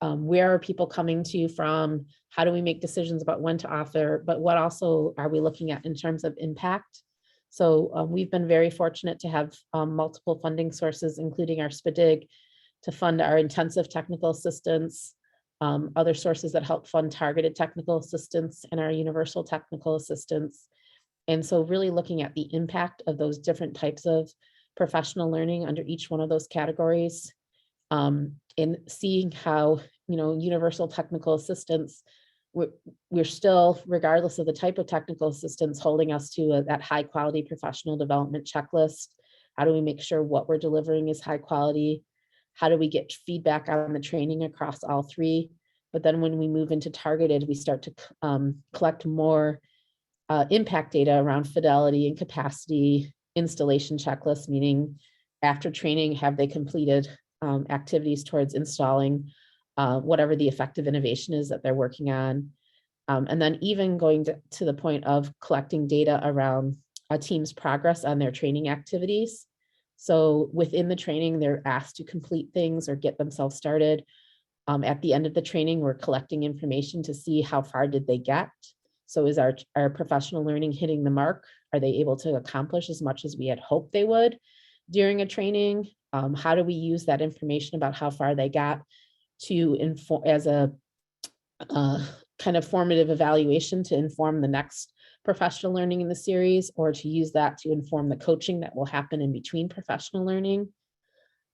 where are people coming to from, how do we make decisions about when to offer, but what also are we looking at in terms of impact? So we've been very fortunate to have multiple funding sources, including our SPDIG, to fund our intensive technical assistance, other sources that help fund targeted technical assistance, and our universal technical assistance. And so really looking at the impact of those different types of professional learning under each one of those categories, and seeing how, universal technical assistance, we're still, regardless of the type of technical assistance, holding us to that high quality professional development checklist. How do we make sure what we're delivering is high quality? How do we get feedback on the training across all three? But then when we move into targeted, we start to collect more impact data around fidelity and capacity, installation checklists, meaning after training, have they completed activities towards installing whatever the effective innovation is that they're working on. And then even going to the point of collecting data around a team's progress on their training activities. So within the training, they're asked to complete things or get themselves started. At the end of the training, we're collecting information to see how far did they get. So is our professional learning hitting the mark? Are they able to accomplish as much as we had hoped they would during a training? How do we use that information about how far they got to inform as a kind of formative evaluation to inform the next professional learning in the series, or to use that to inform the coaching that will happen in between professional learning?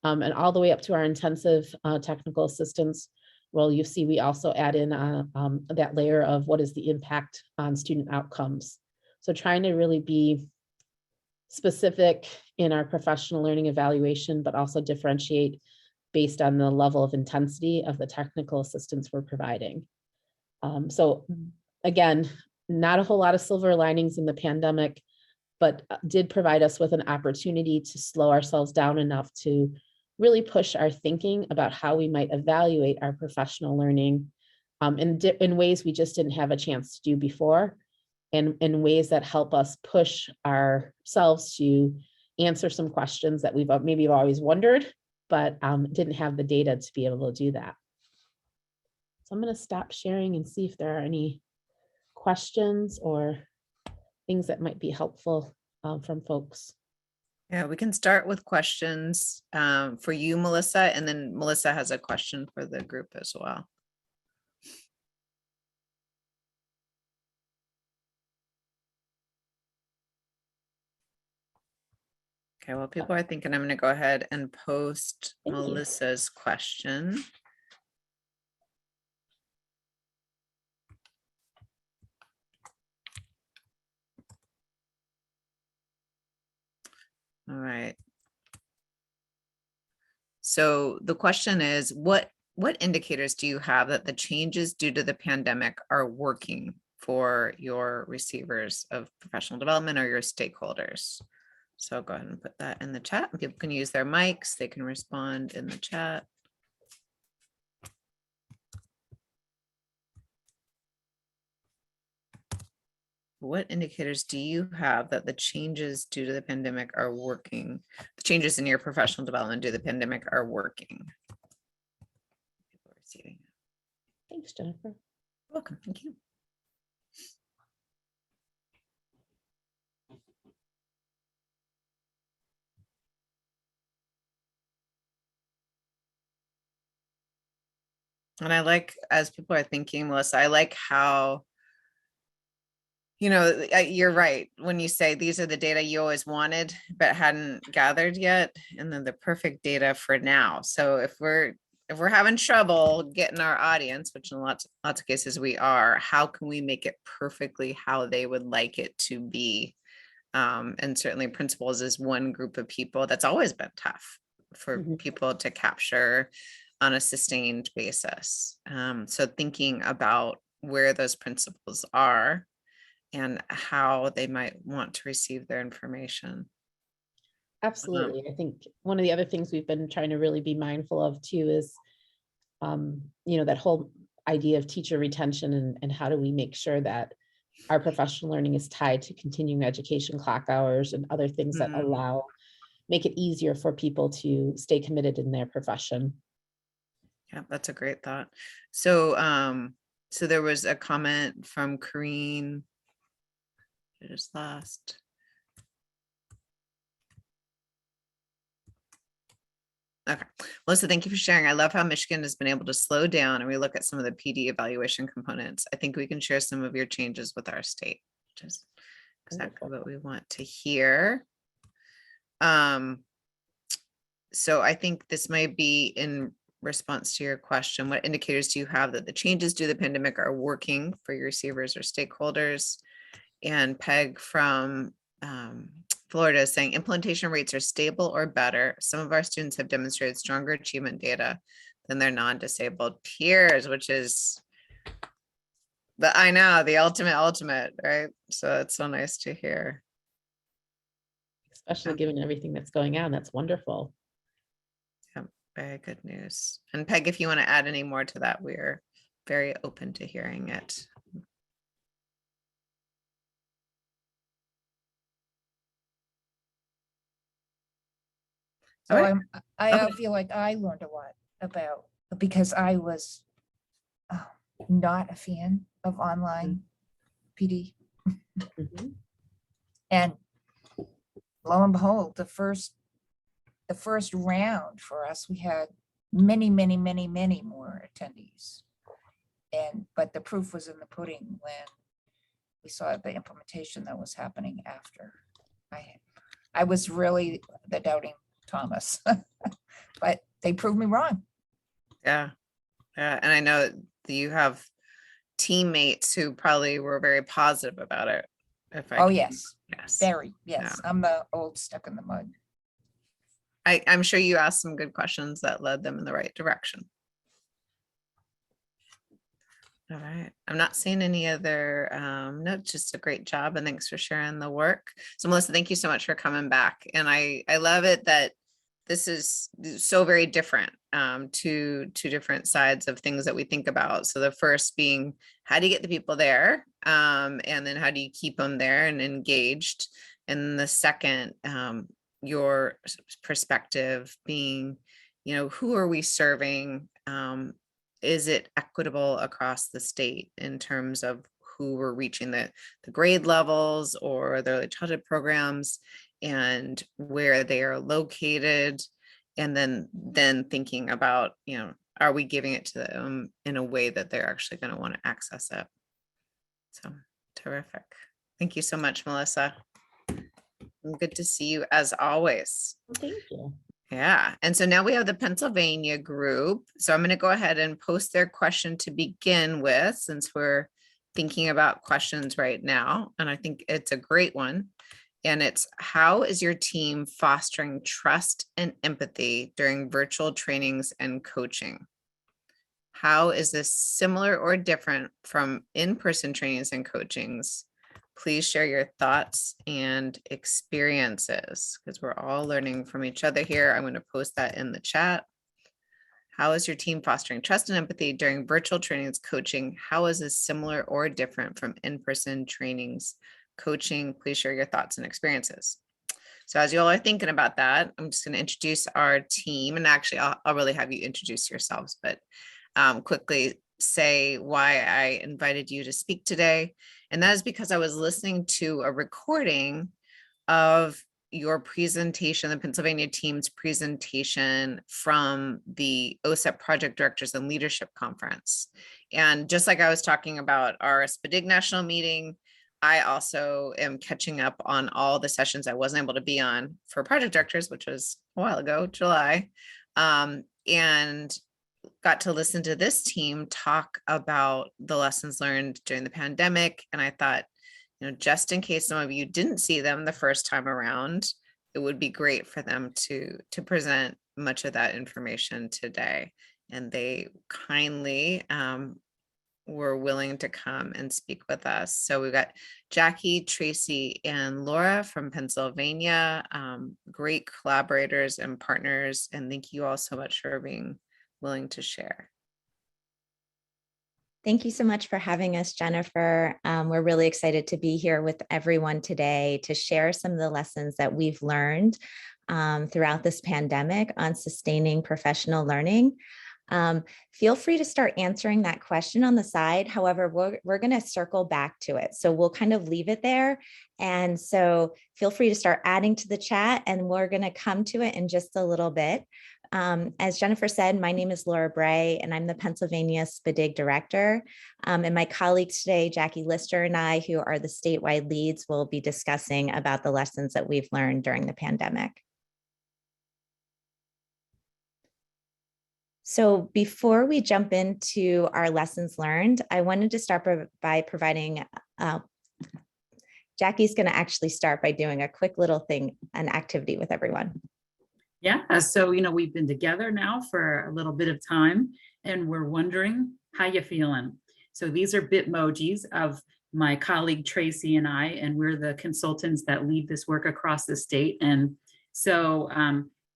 And all the way up to our intensive technical assistance. Well, you see, we also add in that layer of what is the impact on student outcomes. So trying to really be specific in our professional learning evaluation, but also differentiate based on the level of intensity of the technical assistance we're providing. So again, not a whole lot of silver linings in the pandemic, but did provide us with an opportunity to slow ourselves down enough to really push our thinking about how we might evaluate our professional learning in ways we just didn't have a chance to do before, and in ways that help us push ourselves to answer some questions that we've maybe always wondered, but didn't have the data to be able to do that. So I'm going to stop sharing and see if there are any questions or things that might be helpful from folks. Yeah, we can start with questions for you, Melissa, and then Melissa has a question for the group as well. Okay, well, people are thinking, I'm going to go ahead and post Thank you. Melissa's question. All right. So the question is, what indicators do you have that the changes due to the pandemic are working for your receivers of professional development or your stakeholders? So go ahead and put that in the chat. People can use their mics. They can respond in the chat. What indicators do you have that the changes due to the pandemic are working? The changes in your professional development due to the pandemic are working. People are receiving. Thanks, Jennifer. Welcome. Thank you. And I like, as people are thinking, Melissa, I like how, you know, you're right when you say these are the data you always wanted but hadn't gathered yet, and then the perfect data for now. So if we're having trouble getting our audience, which in lots of cases we are, how can we make it perfectly how they would like it to be? And certainly principals is one group of people that's always been tough for people to capture on a sustained basis. So thinking about where those principals are and how they might want to receive their information. Absolutely. I think one of the other things we've been trying to really be mindful of too is, you know, that whole idea of teacher retention and how do we make sure that our professional learning is tied to continuing education clock hours and other things that make it easier for people to stay committed in their profession. Yeah, that's a great thought. So, so there was a comment from Corrine. I just lost. Okay, Melissa, thank you for sharing. I love how Michigan has been able to slow down and we look at some of the PD evaluation components. I think we can share some of your changes with our state, which is exactly what we want to hear. So I think this might be in response to your question. What indicators do you have that the changes due to the pandemic are working for your receivers or stakeholders? And Peg from Florida is saying implementation rates are stable or better. Some of our students have demonstrated stronger achievement data than their non-disabled peers, which is But I know the ultimate, right? So it's so nice to hear. Especially given everything that's going on. That's wonderful. Very good news. And Peg, if you want to add any more to that, we're very open to hearing it. So All right. I Okay. feel like I learned a lot about, because I was not a fan of online PD. Mhm. And lo and behold, the first round for us, we had many more attendees. But the proof was in the pudding when we saw the implementation that was happening after. I was really the doubting Thomas, but they proved me wrong. Yeah. Yeah. And I know that you have teammates who probably were very positive about it. If I Oh, can- yes, Yes. very, yes. I'm the old stuck in the mud. I'm sure you asked some good questions that led them in the right direction. All right. I'm not seeing any other notes, just a great job and thanks for sharing the work. So Melissa, thank you so much for coming back. And I love it that this is so very different, two different sides of things that we think about. So the first being, how do you get the people there? And then how do you keep them there and engaged? And the second, your perspective being, who are we serving? Is it equitable across the state in terms of who we're reaching the grade levels or the early childhood programs and where they are located? And then thinking about, are we giving it to them in a way that they're actually going to want to access it? So terrific. Thank you so much, Melissa. Good to see you as always. Thank you. Yeah, and so now we have the Pennsylvania group. So I'm going to go ahead and post their question to begin with, since we're thinking about questions right now. And I think it's a great one. And it's, how is your team fostering trust and empathy during virtual trainings and coaching? How is this similar or different from in-person trainings and coachings? Please share your thoughts and experiences, because we're all learning from each other here. I'm going to post that in the chat. How is your team fostering trust and empathy during virtual trainings, coaching? How is this similar or different from in-person trainings, coaching? Please share your thoughts and experiences. So as you all are thinking about that, I'm just going to introduce our team, and actually I'll really have you introduce yourselves, but quickly say why I invited you to speak today. And that is because I was listening to a recording of your presentation, the Pennsylvania team's presentation from the OSEP Project Directors and Leadership Conference. And just like I was talking about our SPDIG national meeting, I also am catching up on all the sessions I wasn't able to be on for project directors, which was a while ago, July. And got to listen to this team talk about the lessons learned during the pandemic. And I thought, just in case some of you didn't see them the first time around, it would be great for them to present much of that information today. And they kindly were willing to come and speak with us. So we've got Jackie, Tracy, and Laura from Pennsylvania, great collaborators and partners. And thank you all so much for being willing to share. Thank you so much for having us, Jennifer. We're really excited to be here with everyone today to share some of the lessons that we've learned throughout this pandemic on sustaining professional learning. Feel free to start answering that question on the side. However, we're going to circle back to it. So we'll kind of leave it there. And so feel free to start adding to the chat, and we're going to come to it in just a little bit. As Jennifer said, my name is Laura Bray, and I'm the Pennsylvania SPDIG director. And my colleagues today, Jackie Lister and I, who are the statewide leads, will be discussing about the lessons that we've learned during the pandemic. So before we jump into our lessons learned, I wanted to start by providing, Jackie's going to actually start by doing a quick little thing, an activity with everyone. Yeah, so we've been together now for a little bit of time, and we're wondering how you feeling. So these are Bitmojis of my colleague Tracy and I, and we're the consultants that lead this work across the state. And so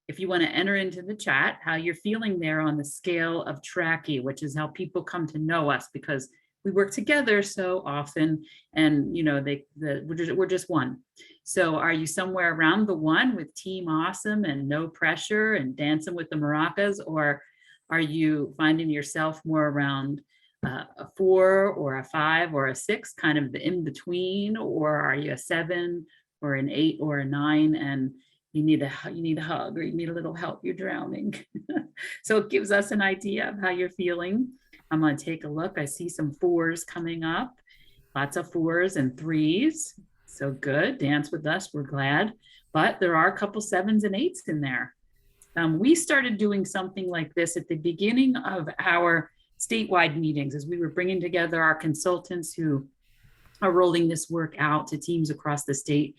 if you want to enter into the chat how you're feeling there on the scale of Tracky, which is how people come to know us, because we work together so often, and you know we're just one. So are you somewhere around the 1 with Team Awesome and no pressure and dancing with the maracas, or are you finding yourself more around a 4 or a 5 or a 6, kind of the in between, or are you a 7 or an 8 or a 9 and you need a hug or you need a little help, you're drowning? So it gives us an idea of how you're feeling. I'm going to take a look. I see some 4s coming up, lots of 4s and 3s. So good, dance with us, we're glad. But there are a couple 7s and 8s in there. We started doing something like this at the beginning of our statewide meetings, as we were bringing together our consultants who are rolling this work out to teams across the state.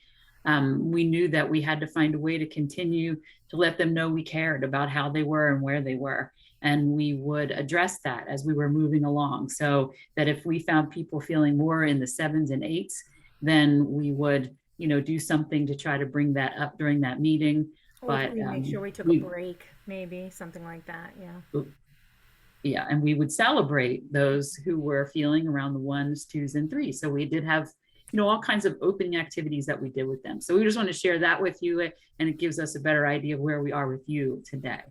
We knew that we had to find a way to continue to let them know we cared about how they were and where they were. And we would address that as we were moving along, so that if we found people feeling more in the 7s and 8s, then we would, do something to try to bring that up during that meeting. But we make sure we took a break, maybe something like that. Yeah. Yeah, and we would celebrate those who were feeling around the 1s, 2s, and 3s. So we did have, all kinds of opening activities that we did with them. So we just want to share that with you, and it gives us a better idea of where we are with you today.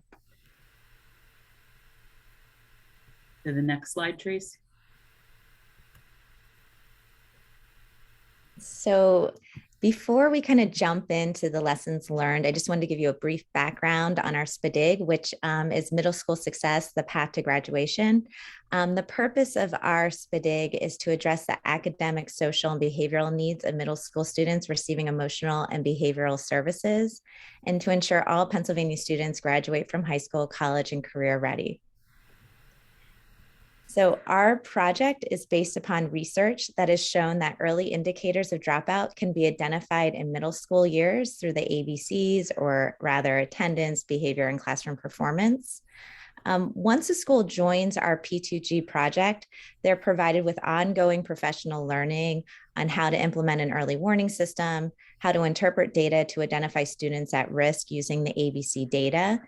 To the next slide, Trace. So before we kind of jump into the lessons learned, I just wanted to give you a brief background on our SPDIG, which is Middle School Success, the Path to Graduation. The purpose of our SPDIG is to address the academic, social, and behavioral needs of middle school students receiving emotional and behavioral services, and to ensure all Pennsylvania students graduate from high school, college, and career ready. So our project is based upon research that has shown that early indicators of dropout can be identified in middle school years through the ABCs, or rather attendance, behavior, and classroom performance. Once a school joins our P2G project, they're provided with ongoing professional learning on how to implement an early warning system, how to interpret data to identify students at risk using the ABC data,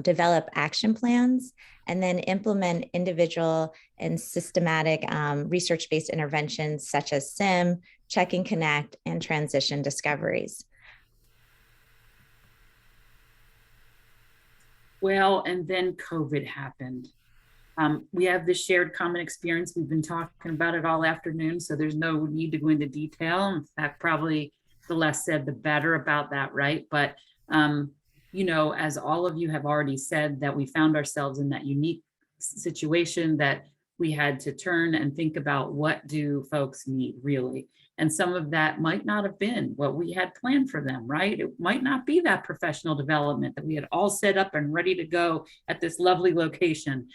develop action plans, and then implement individual and systematic research-based interventions such as SIM, Check and Connect, and transition discoveries. Well, and then COVID happened. We have this shared common experience. We've been talking about it all afternoon, so there's no need to go into detail. In fact, probably the less said, the better about that, right? But as all of you have already said, that we found ourselves in that unique situation that we had to turn and think about, what do folks need really? And some of that might not have been what we had planned for them, right? It might not be that professional development that we had all set up and ready to go at this lovely location.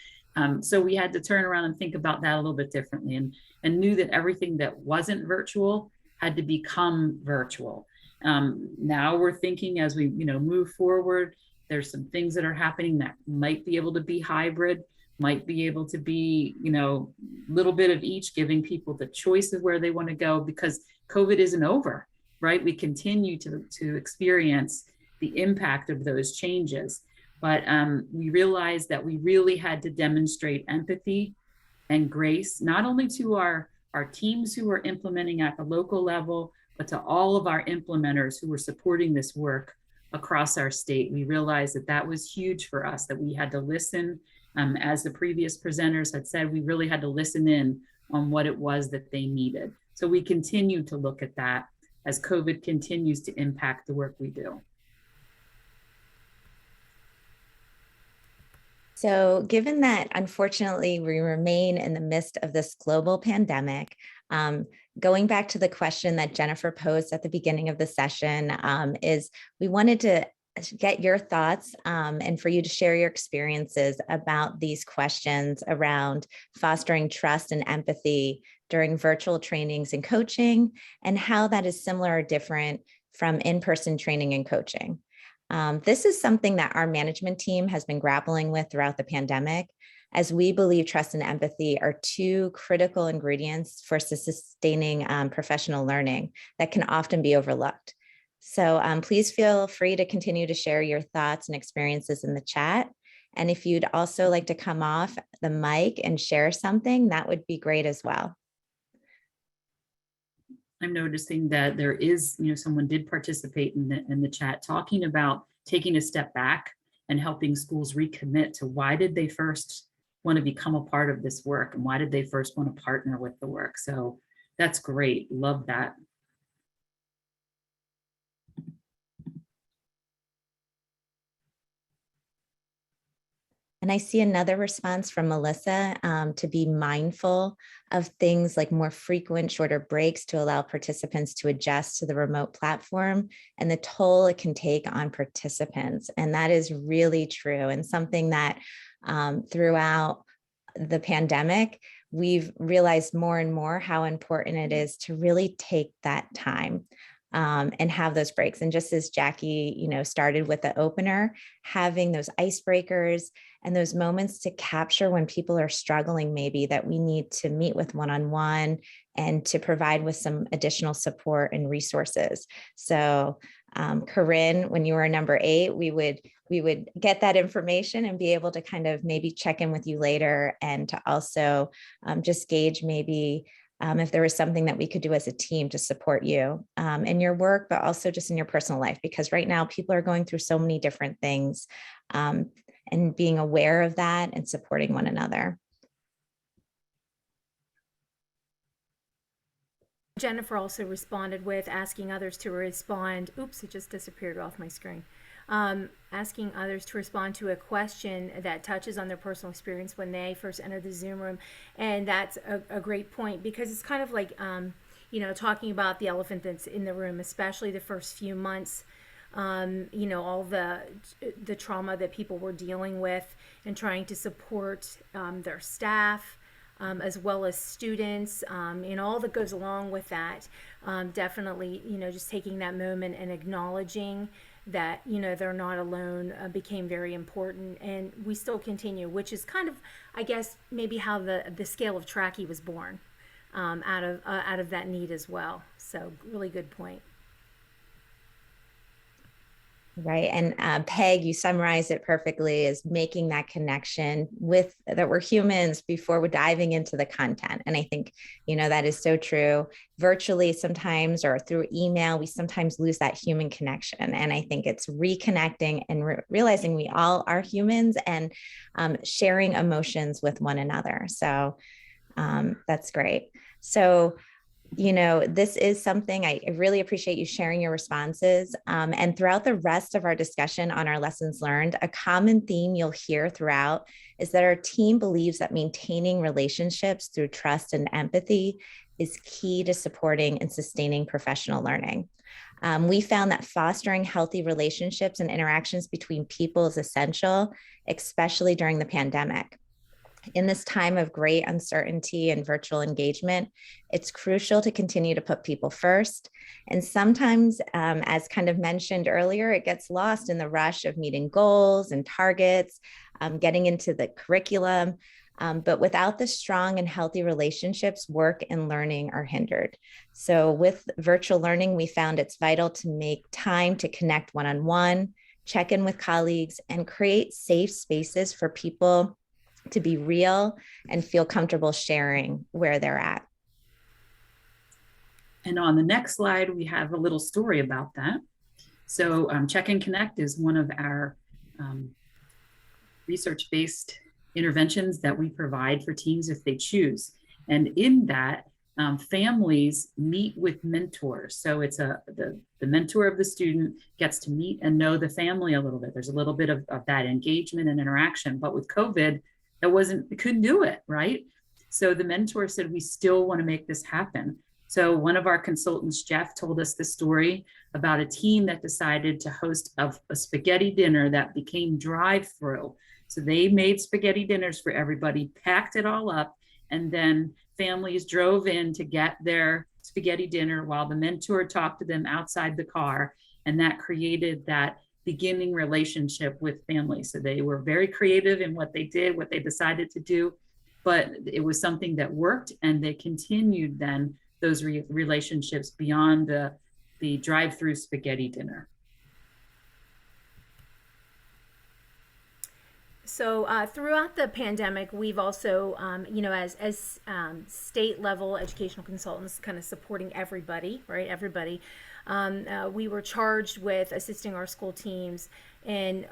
So we had to turn around and think about that a little bit differently, and knew that everything that wasn't virtual had to become virtual. Now we're thinking, as we move forward, there's some things that are happening that might be able to be hybrid, might be able to be little bit of each, giving people the choice of where they want to go, because COVID isn't over, right? We continue to experience the impact of those changes, but we realized that we really had to demonstrate empathy and grace, not only to our teams who are implementing at the local level, but to all of our implementers who were supporting this work across our state. We realized that that was huge for us, that we had to listen. As the previous presenters had said, we really had to listen in on what it was that they needed. So we continue to look at that as COVID continues to impact the work we do. So given that, unfortunately, we remain in the midst of this global pandemic, going back to the question that Jennifer posed at the beginning of the session, is we wanted to get your thoughts and for you to share your experiences about these questions around fostering trust and empathy during virtual trainings and coaching, and how that is similar or different from in-person training and coaching. This is something that our management team has been grappling with throughout the pandemic. as we believe trust and empathy are two critical ingredients for sustaining professional learning that can often be overlooked. So please feel free to continue to share your thoughts and experiences in the chat. And if you'd also like to come off the mic and share something, that would be great as well. I'm noticing that there is, someone did participate in the chat talking about taking a step back and helping schools recommit to why did they first want to become a part of this work and why did they first want to partner with the work. So that's great. Love that. And I see another response from Melissa to be mindful of things like more frequent, shorter breaks to allow participants to adjust to the remote platform and the toll it can take on participants. And that is really true, and something that throughout the pandemic, we've realized more and more how important it is to really take that time and have those breaks. And just as Jackie, started with the opener, having those icebreakers and those moments to capture when people are struggling, maybe that we need to meet with one-on-one and to provide with some additional support and resources. So Corinne, when you were number 8, we would get that information and be able to kind of maybe check in with you later, and to also just gauge maybe if there was something that we could do as a team to support you in your work, but also just in your personal life, because right now people are going through so many different things, and being aware of that and supporting one another. Jennifer also responded with asking others to respond. Oops, it just disappeared off my screen. Asking others to respond to a question that touches on their personal experience when they first enter the Zoom room. And that's a great point, because it's kind of like, talking about the elephant that's in the room, especially the first few months, all the trauma that people were dealing with, and trying to support their staff, as well as students, and all that goes along with that. Definitely, just taking that moment and acknowledging that, they're not alone became very important. And we still continue, which is kind of, I guess, maybe how the scale of Tracky was born, out of that need as well. So really good point. Right. And Peg, you summarized it perfectly, is making that connection with that we're humans before we're diving into the content. And I think, that is so true. Virtually sometimes, or through email, we sometimes lose that human connection. And I think it's reconnecting and realizing we all are humans, and sharing emotions with one another. So that's great. So this is something I really appreciate you sharing your responses. And throughout the rest of our discussion on our lessons learned, a common theme you'll hear throughout is that our team believes that maintaining relationships through trust and empathy is key to supporting and sustaining professional learning. We found that fostering healthy relationships and interactions between people is essential, especially during the pandemic. In this time of great uncertainty and virtual engagement, it's crucial to continue to put people first. And sometimes, as kind of mentioned earlier, it gets lost in the rush of meeting goals and targets, getting into the curriculum. But without the strong and healthy relationships, work and learning are hindered. So with virtual learning, we found it's vital to make time to connect one-on-one, check in with colleagues, and create safe spaces for people to be real and feel comfortable sharing where they're at. And on the next slide, we have a little story about that. So Check and Connect is one of our research-based interventions that we provide for teams if they choose. And in that, families meet with mentors. So it's the mentor of the student gets to meet and know the family a little bit. There's a little bit of that engagement and interaction, but with COVID, we couldn't do it, right? So the mentor said, we still want to make this happen. So one of our consultants, Jeff, told us the story about a team that decided to host a spaghetti dinner that became drive-through. So they made spaghetti dinners for everybody, packed it all up, and then families drove in to get their spaghetti dinner while the mentor talked to them outside the car. And that created beginning relationship with families. So they were very creative in what they did, what they decided to do, but it was something that worked, and they continued then those relationships beyond the drive-through spaghetti dinner. So throughout the pandemic, we've also, as state level educational consultants, kind of supporting everybody, right? Everybody. We were charged with assisting our school teams in,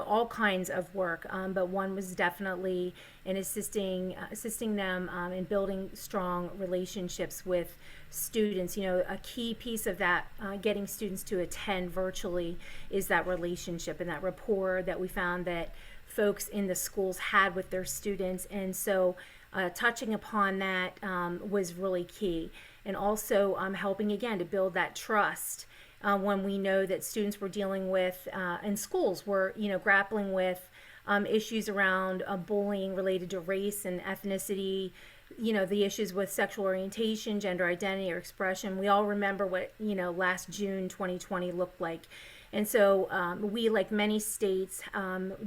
all kinds of work. But one was definitely in assisting them in building strong relationships with students. A key piece of that, getting students to attend virtually, is that relationship and that rapport that we found that folks in the schools had with their students. And so touching upon that was really key. And also helping again to build that trust when we know that students were dealing with, and schools were, grappling with issues around bullying related to race and ethnicity, the issues with sexual orientation, gender identity or expression. We all remember what, last June 2020 looked like. And so we, like many states,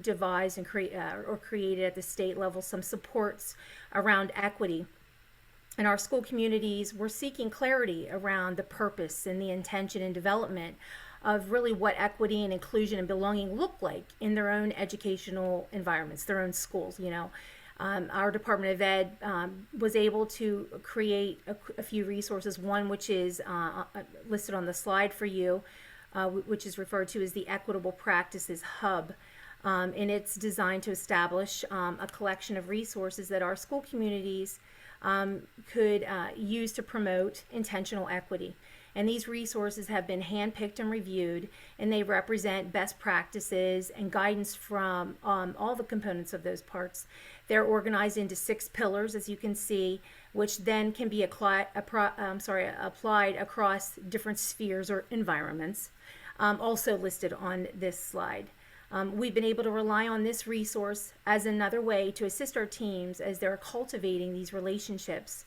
devised and created at the state level some supports around equity. And our school communities were seeking clarity around the purpose and the intention and development of really what equity and inclusion and belonging look like in their own educational environments, their own schools. Our Department of Ed was able to create a few resources, one which is listed on the slide for you, which is referred to as the Equitable Practices Hub. And it's designed to establish a collection of resources that our school communities could use to promote intentional equity. And these resources have been handpicked and reviewed, and they represent best practices and guidance from all the components of those parts. They're organized into 6 pillars, as you can see, which then can be applied across different spheres or environments, also listed on this slide. We've been able to rely on this resource as another way to assist our teams as they're cultivating these relationships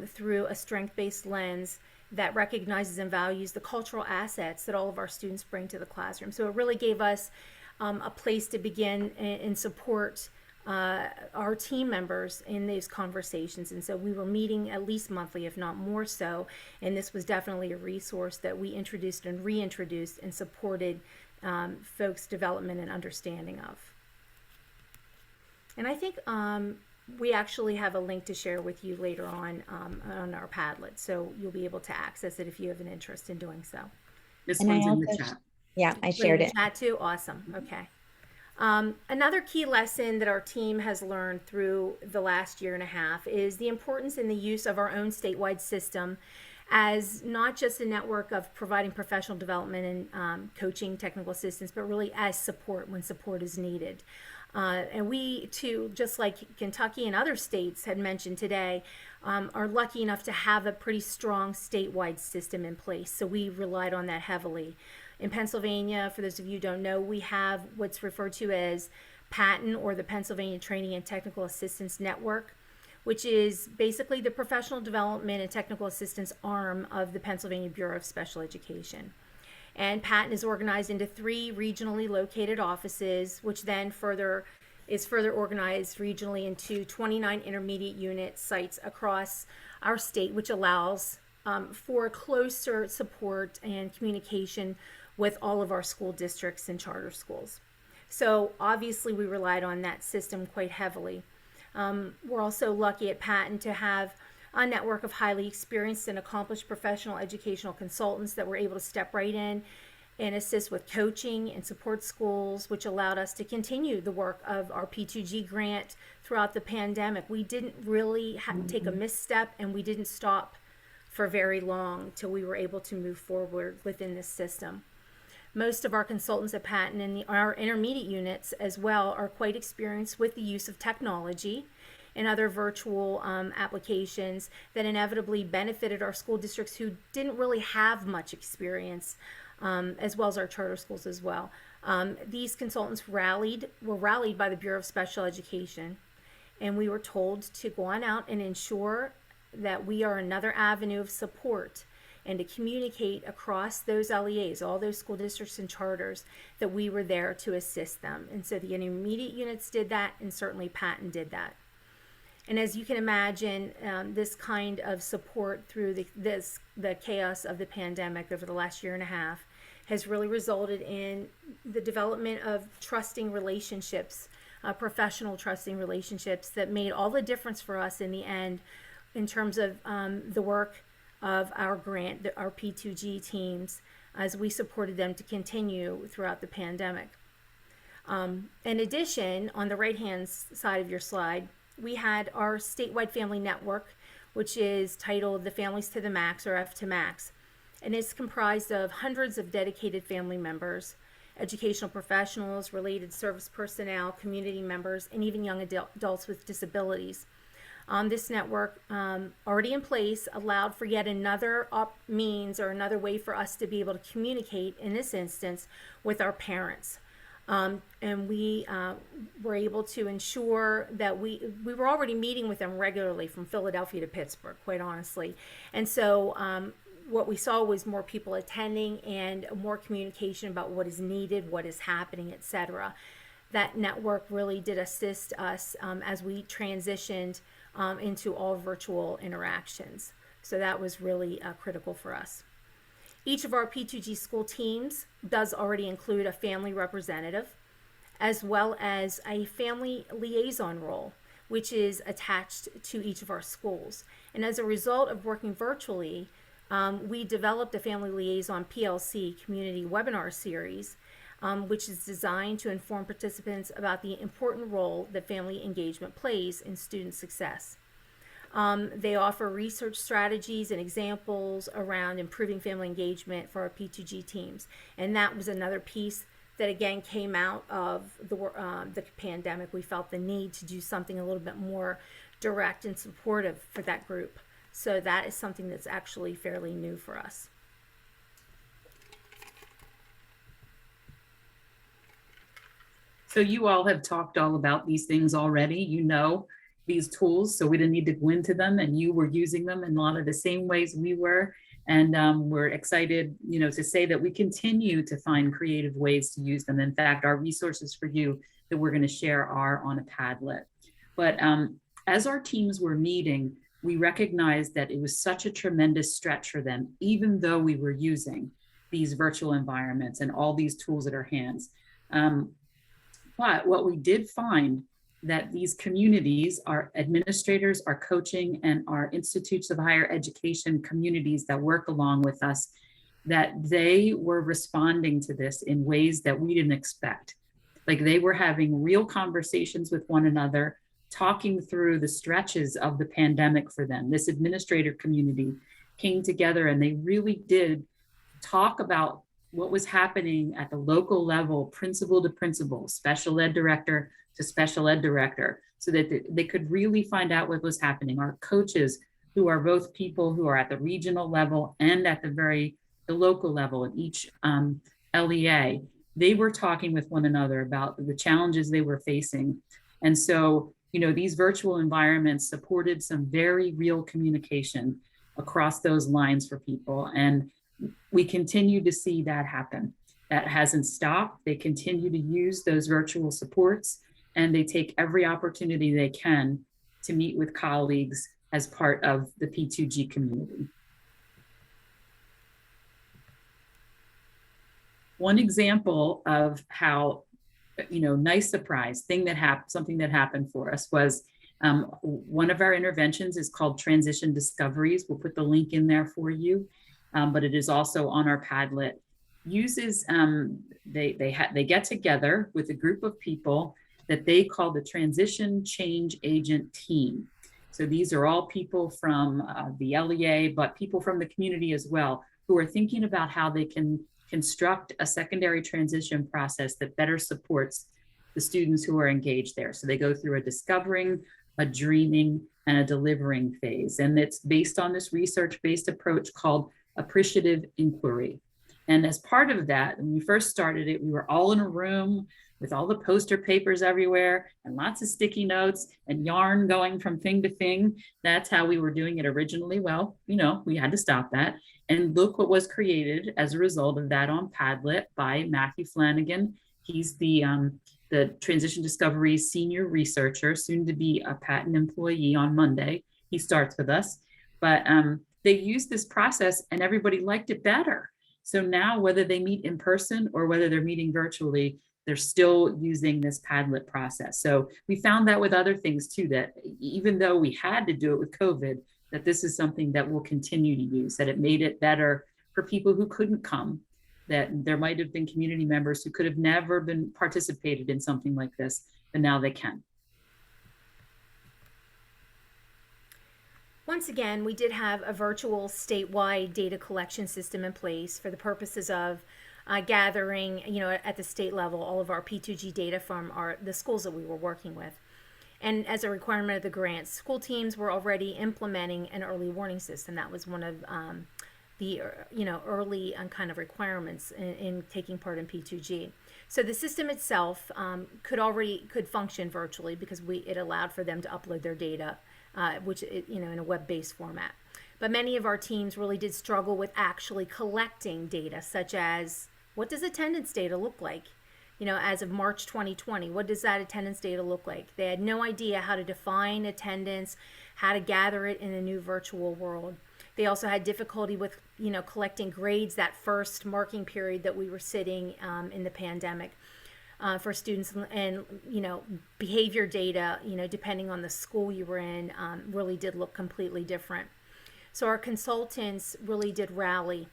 through a strength-based lens that recognizes and values the cultural assets that all of our students bring to the classroom. So it really gave us a place to begin and support our team members in these conversations. And so we were meeting at least monthly, if not more so. And this was definitely a resource that we introduced and reintroduced and supported folks' development and understanding of. And I think we actually have a link to share with you later on our Padlet, so you'll be able to access it if you have an interest in doing so. This And I one's in the also chat. Yeah, I shared it. Chat too? Awesome. Okay. Another key lesson that our team has learned through the last year and a half is the importance in the use of our own statewide system as not just a network of providing professional development and coaching, technical assistance, but really as support when support is needed. And we too, just like Kentucky and other states had mentioned today, are lucky enough to have a pretty strong statewide system in place. So we relied on that heavily. In Pennsylvania, for those of you who don't know, we have what's referred to as PATN, or the Pennsylvania Training and Technical Assistance Network, which is basically the professional development and technical assistance arm of the Pennsylvania Bureau of Special Education. And PATN is organized into 3 regionally located offices, which then is further organized regionally into 29 intermediate unit sites across our state, which allows for closer support and communication with all of our school districts and charter schools. So obviously we relied on that system quite heavily. We're also lucky at PATN to have a network of highly experienced and accomplished professional educational consultants that were able to step right in and assist with coaching and support schools, which allowed us to continue the work of our P2G grant throughout the pandemic. We didn't really take a misstep, and we didn't stop for very long till we were able to move forward within this system. Most of our consultants at PATN and our intermediate units as well are quite experienced with the use of technology and other virtual applications that inevitably benefited our school districts who didn't really have much experience, as well as our charter schools as well. These consultants were rallied by the Bureau of Special Education, and we were told to go on out and ensure that we are another avenue of support and to communicate across those LEAs, all those school districts and charters, that we were there to assist them. And so the intermediate units did that, and certainly Patton did that. And as you can imagine, this kind of support through the chaos of the pandemic over the last year and a half has really resulted in the development of trusting relationships, professional trusting relationships that made all the difference for us in the end in terms of the work of our grant, our P2G teams, as we supported them to continue throughout the pandemic. In addition, on the right-hand side of your slide, we had our statewide family network, which is titled the Families to the Max, or F to Max. And it's comprised of hundreds of dedicated family members, educational professionals, related service personnel, community members, and even young adults with disabilities. This network, already in place, allowed for yet another means or another way for us to be able to communicate, in this instance, with our parents. And we were able to ensure that we were already meeting with them regularly from Philadelphia to Pittsburgh, quite honestly. And so what we saw was more people attending and more communication about what is needed, what is happening, etc. That network really did assist us as we transitioned into all virtual interactions. So that was really critical for us. Each of our P2G school teams does already include a family representative, as well as a family liaison role, which is attached to each of our schools. And as a result of working virtually, we developed a family liaison PLC community webinar series, which is designed to inform participants about the important role that family engagement plays in student success. They offer research strategies and examples around improving family engagement for our P2G teams. And that was another piece that again came out of the pandemic. We felt the need to do something a little bit more direct and supportive for that group. So that is something that's actually fairly new for us. So you all have talked all about these things already, you know, these tools, so we didn't need to go into them, and you were using them in a lot of the same ways we were. And we're excited, you know, to say that we continue to find creative ways to use them. In fact, our resources for you that we're going to share are on a Padlet. But as our teams were meeting, we recognized that it was such a tremendous stretch for them, even though we were using these virtual environments and all these tools at our hands. But what we did find that these communities, our administrators, our coaching, and our institutes of higher education communities that work along with us, that they were responding to this in ways that we didn't expect. Like they were having real conversations with one another, talking through the stretches of the pandemic for them. This administrator community came together and they really did talk about what was happening at the local level, principal to principal, special ed director to special ed director, so that they could really find out what was happening. Our coaches, who are both people who are at the regional level and at the local level in each LEA, they were talking with one another about the challenges they were facing. And so, you know, these virtual environments supported some very real communication across those lines for people. And we continue to see that happen. That hasn't stopped. They continue to use those virtual supports, and they take every opportunity they can to meet with colleagues as part of the P2G community. One example of how, you know, nice surprise thing that happened, something that happened for us was one of our interventions is called Transition Discoveries. We'll put the link in there for you, but it is also on our Padlet. Uses they get together with a group of people that they call the Transition Change Agent Team. So these are all people from the LEA, but people from the community as well, who are thinking about how they can construct a secondary transition process that better supports the students who are engaged there. So they go through a discovering, a dreaming, and a delivering phase. And it's based on this research-based approach called appreciative inquiry. And as part of that, when we first started it, we were all in a room with all the poster papers everywhere and lots of sticky notes and yarn going from thing to thing. That's how we were doing it originally. Well, we had to stop that. And look what was created as a result of that on Padlet by Matthew Flanagan. He's the Transition Discovery senior researcher, soon to be a patent employee on Monday. He starts with us, but they used this process and everybody liked it better. So now whether they meet in person or whether they're meeting virtually, they're still using this Padlet process. So we found that with other things too, that even though we had to do it with COVID, that this is something that we'll continue to use, that it made it better for people who couldn't come, that there might have been community members who could have never been participated in something like this, but now they can. Once again, we did have a virtual statewide data collection system in place for the purposes of gathering, at the state level, all of our P2G data from the schools that we were working with. And as a requirement of the grants, school teams were already implementing an early warning system. That was one of the early kind of requirements in taking part in P2G. So the system itself could function virtually because it allowed for them to upload their data, which in a web-based format. But many of our teams really did struggle with actually collecting data, such as what does attendance data look like? As of March 2020, what does that attendance data look like? They had no idea how to define attendance, how to gather it in a new virtual world. They also had difficulty with, collecting grades that first marking period that we were sitting in the pandemic for students, and behavior data, depending on the school you were in, really did look completely different. So our consultants really did rally,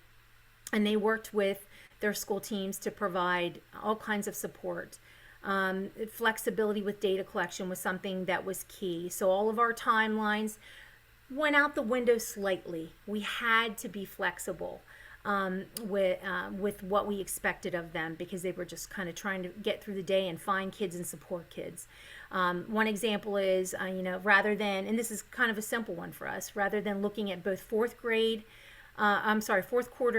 and they worked with their school teams to provide all kinds of support. Flexibility with data collection was something that was key. So all of our timelines went out the window slightly. We had to be flexible with what we expected of them because they were just kind of trying to get through the day and find kids and support kids. One example is, rather than, and this is kind of a simple one for us, rather than looking at both fourth quarter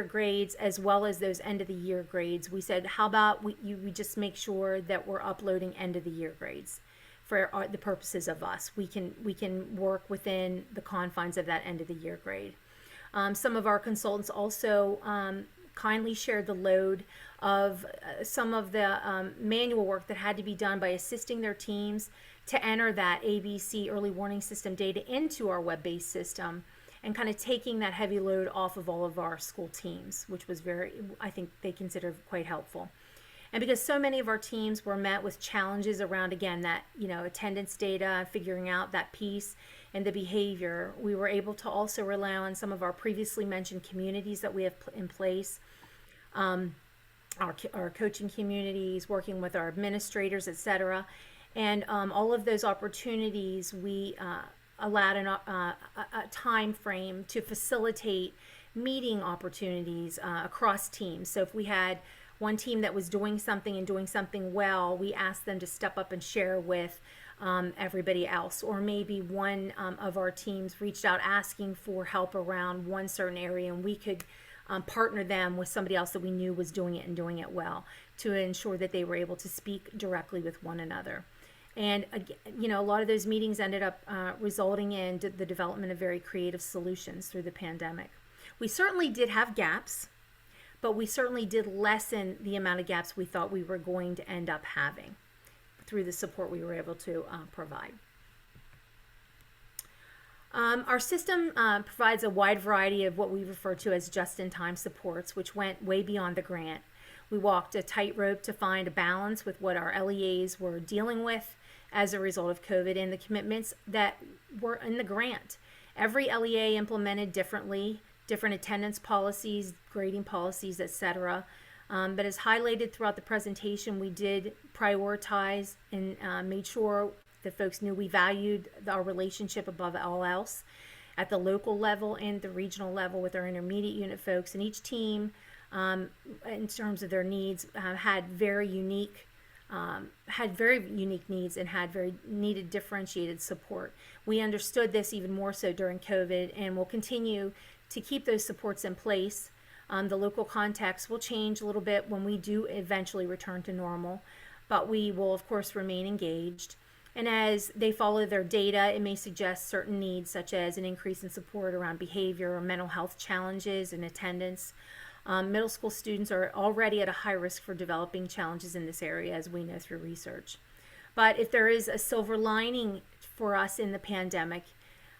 grades as well as those end of the year grades, we said, how about we just make sure that we're uploading end of the year grades for the purposes of us. We can work within the confines of that end of the year grade. Some of our consultants also kindly shared the load of some of the manual work that had to be done by assisting their teams to enter that ABC early warning system data into our web-based system, and kind of taking that heavy load off of all of our school teams, which was I think they considered quite helpful. And because so many of our teams were met with challenges around, again, that, attendance data, figuring out that piece and the behavior, we were able to also rely on some of our previously mentioned communities that we have in place, our coaching communities, working with our administrators, etc. And all of those opportunities, we allowed a time frame to facilitate meeting opportunities across teams. So if we had one team that was doing something well, we asked them to step up and share with everybody else. Or maybe one of our teams reached out asking for help around one certain area, and we could partner them with somebody else that we knew was doing it and doing it well, to ensure that they were able to speak directly with one another. And a lot of those meetings ended up resulting in the development of very creative solutions through the pandemic. We certainly did have gaps, but we certainly did lessen the amount of gaps we thought we were going to end up having through the support we were able to provide. Our system provides a wide variety of what we refer to as just-in-time supports, which went way beyond the grant. We walked a tightrope to find a balance with what our LEAs were dealing with as a result of COVID and the commitments that were in the grant. Every LEA implemented differently, different attendance policies, grading policies, etc. But as highlighted throughout the presentation, we did prioritize and made sure that folks knew we valued our relationship above all else at the local level and the regional level with our intermediate unit folks. And each team, in terms of their needs, had very unique needs and had very needed differentiated support. We understood this even more so during COVID, and will continue to keep those supports in place. The local context will change a little bit when we do eventually return to normal. but we will of course remain engaged. And as they follow their data, it may suggest certain needs such as an increase in support around behavior or mental health challenges and attendance. Middle school students are already at a high risk for developing challenges in this area, as we know through research. But if there is a silver lining for us in the pandemic,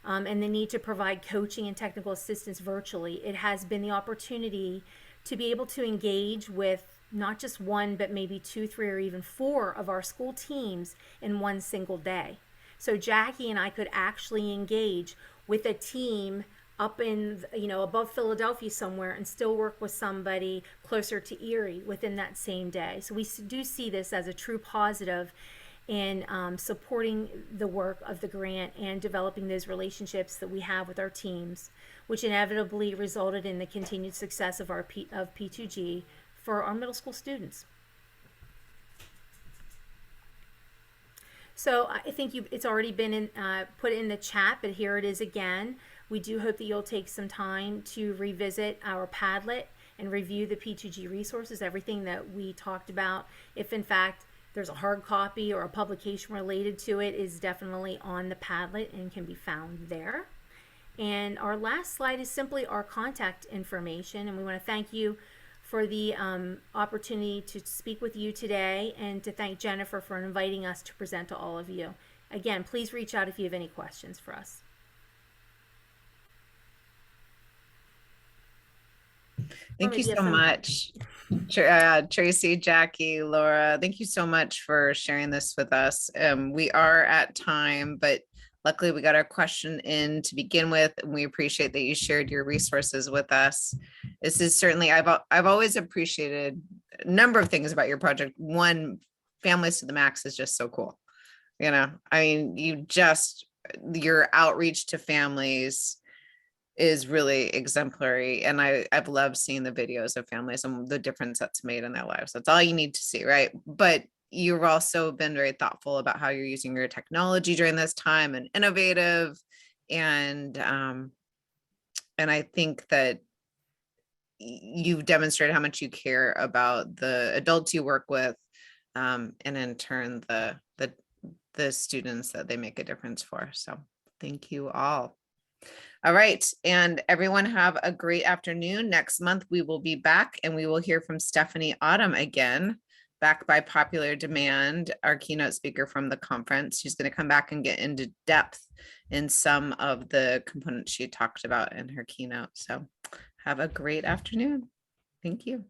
and the need to provide coaching and technical assistance virtually, it has been the opportunity to be able to engage with not just one, but maybe 2, 3, or even 4 of our school teams in one single day. So Jackie and I could actually engage with a team up in, above Philadelphia somewhere and still work with somebody closer to Erie within that same day. So we do see this as a true positive in supporting the work of the grant and developing those relationships that we have with our teams, which inevitably resulted in the continued success of P2G for our middle school students. So I think it's already been put in the chat, but here it is again. We do hope that you'll take some time to revisit our Padlet and review the P2G resources, everything that we talked about. If in fact there's a hard copy or a publication related to it, is definitely on the Padlet and can be found there. And our last slide is simply our contact information, and we want to thank you for the opportunity to speak with you today, and to thank Jennifer for inviting us to present to all of you. Again, please reach out if you have any questions for us. Thank you maybe so some- much, Tracy, Jackie, Laura. Thank you so much for sharing this with us. We are at time, but luckily we got our question in to begin with, and we appreciate that you shared your resources with us. This is certainly, I've always appreciated a number of things about your project. One, Families to the Max is just so cool. I mean, your outreach to families is really exemplary. And I've loved seeing the videos of families and the difference that's made in their lives. That's all you need to see, right? But you've also been very thoughtful about how you're using your technology during this time, and innovative. And I think that you've demonstrated how much you care about the adults you work with, and in turn, the students that they make a difference for. So thank you all. All right. And everyone have a great afternoon. Next month, we will be back and we will hear from Stephanie Autumn again, back by popular demand, our keynote speaker from the conference. She's going to come back and get into depth in some of the components she talked about in her keynote. So have a great afternoon. Thank you.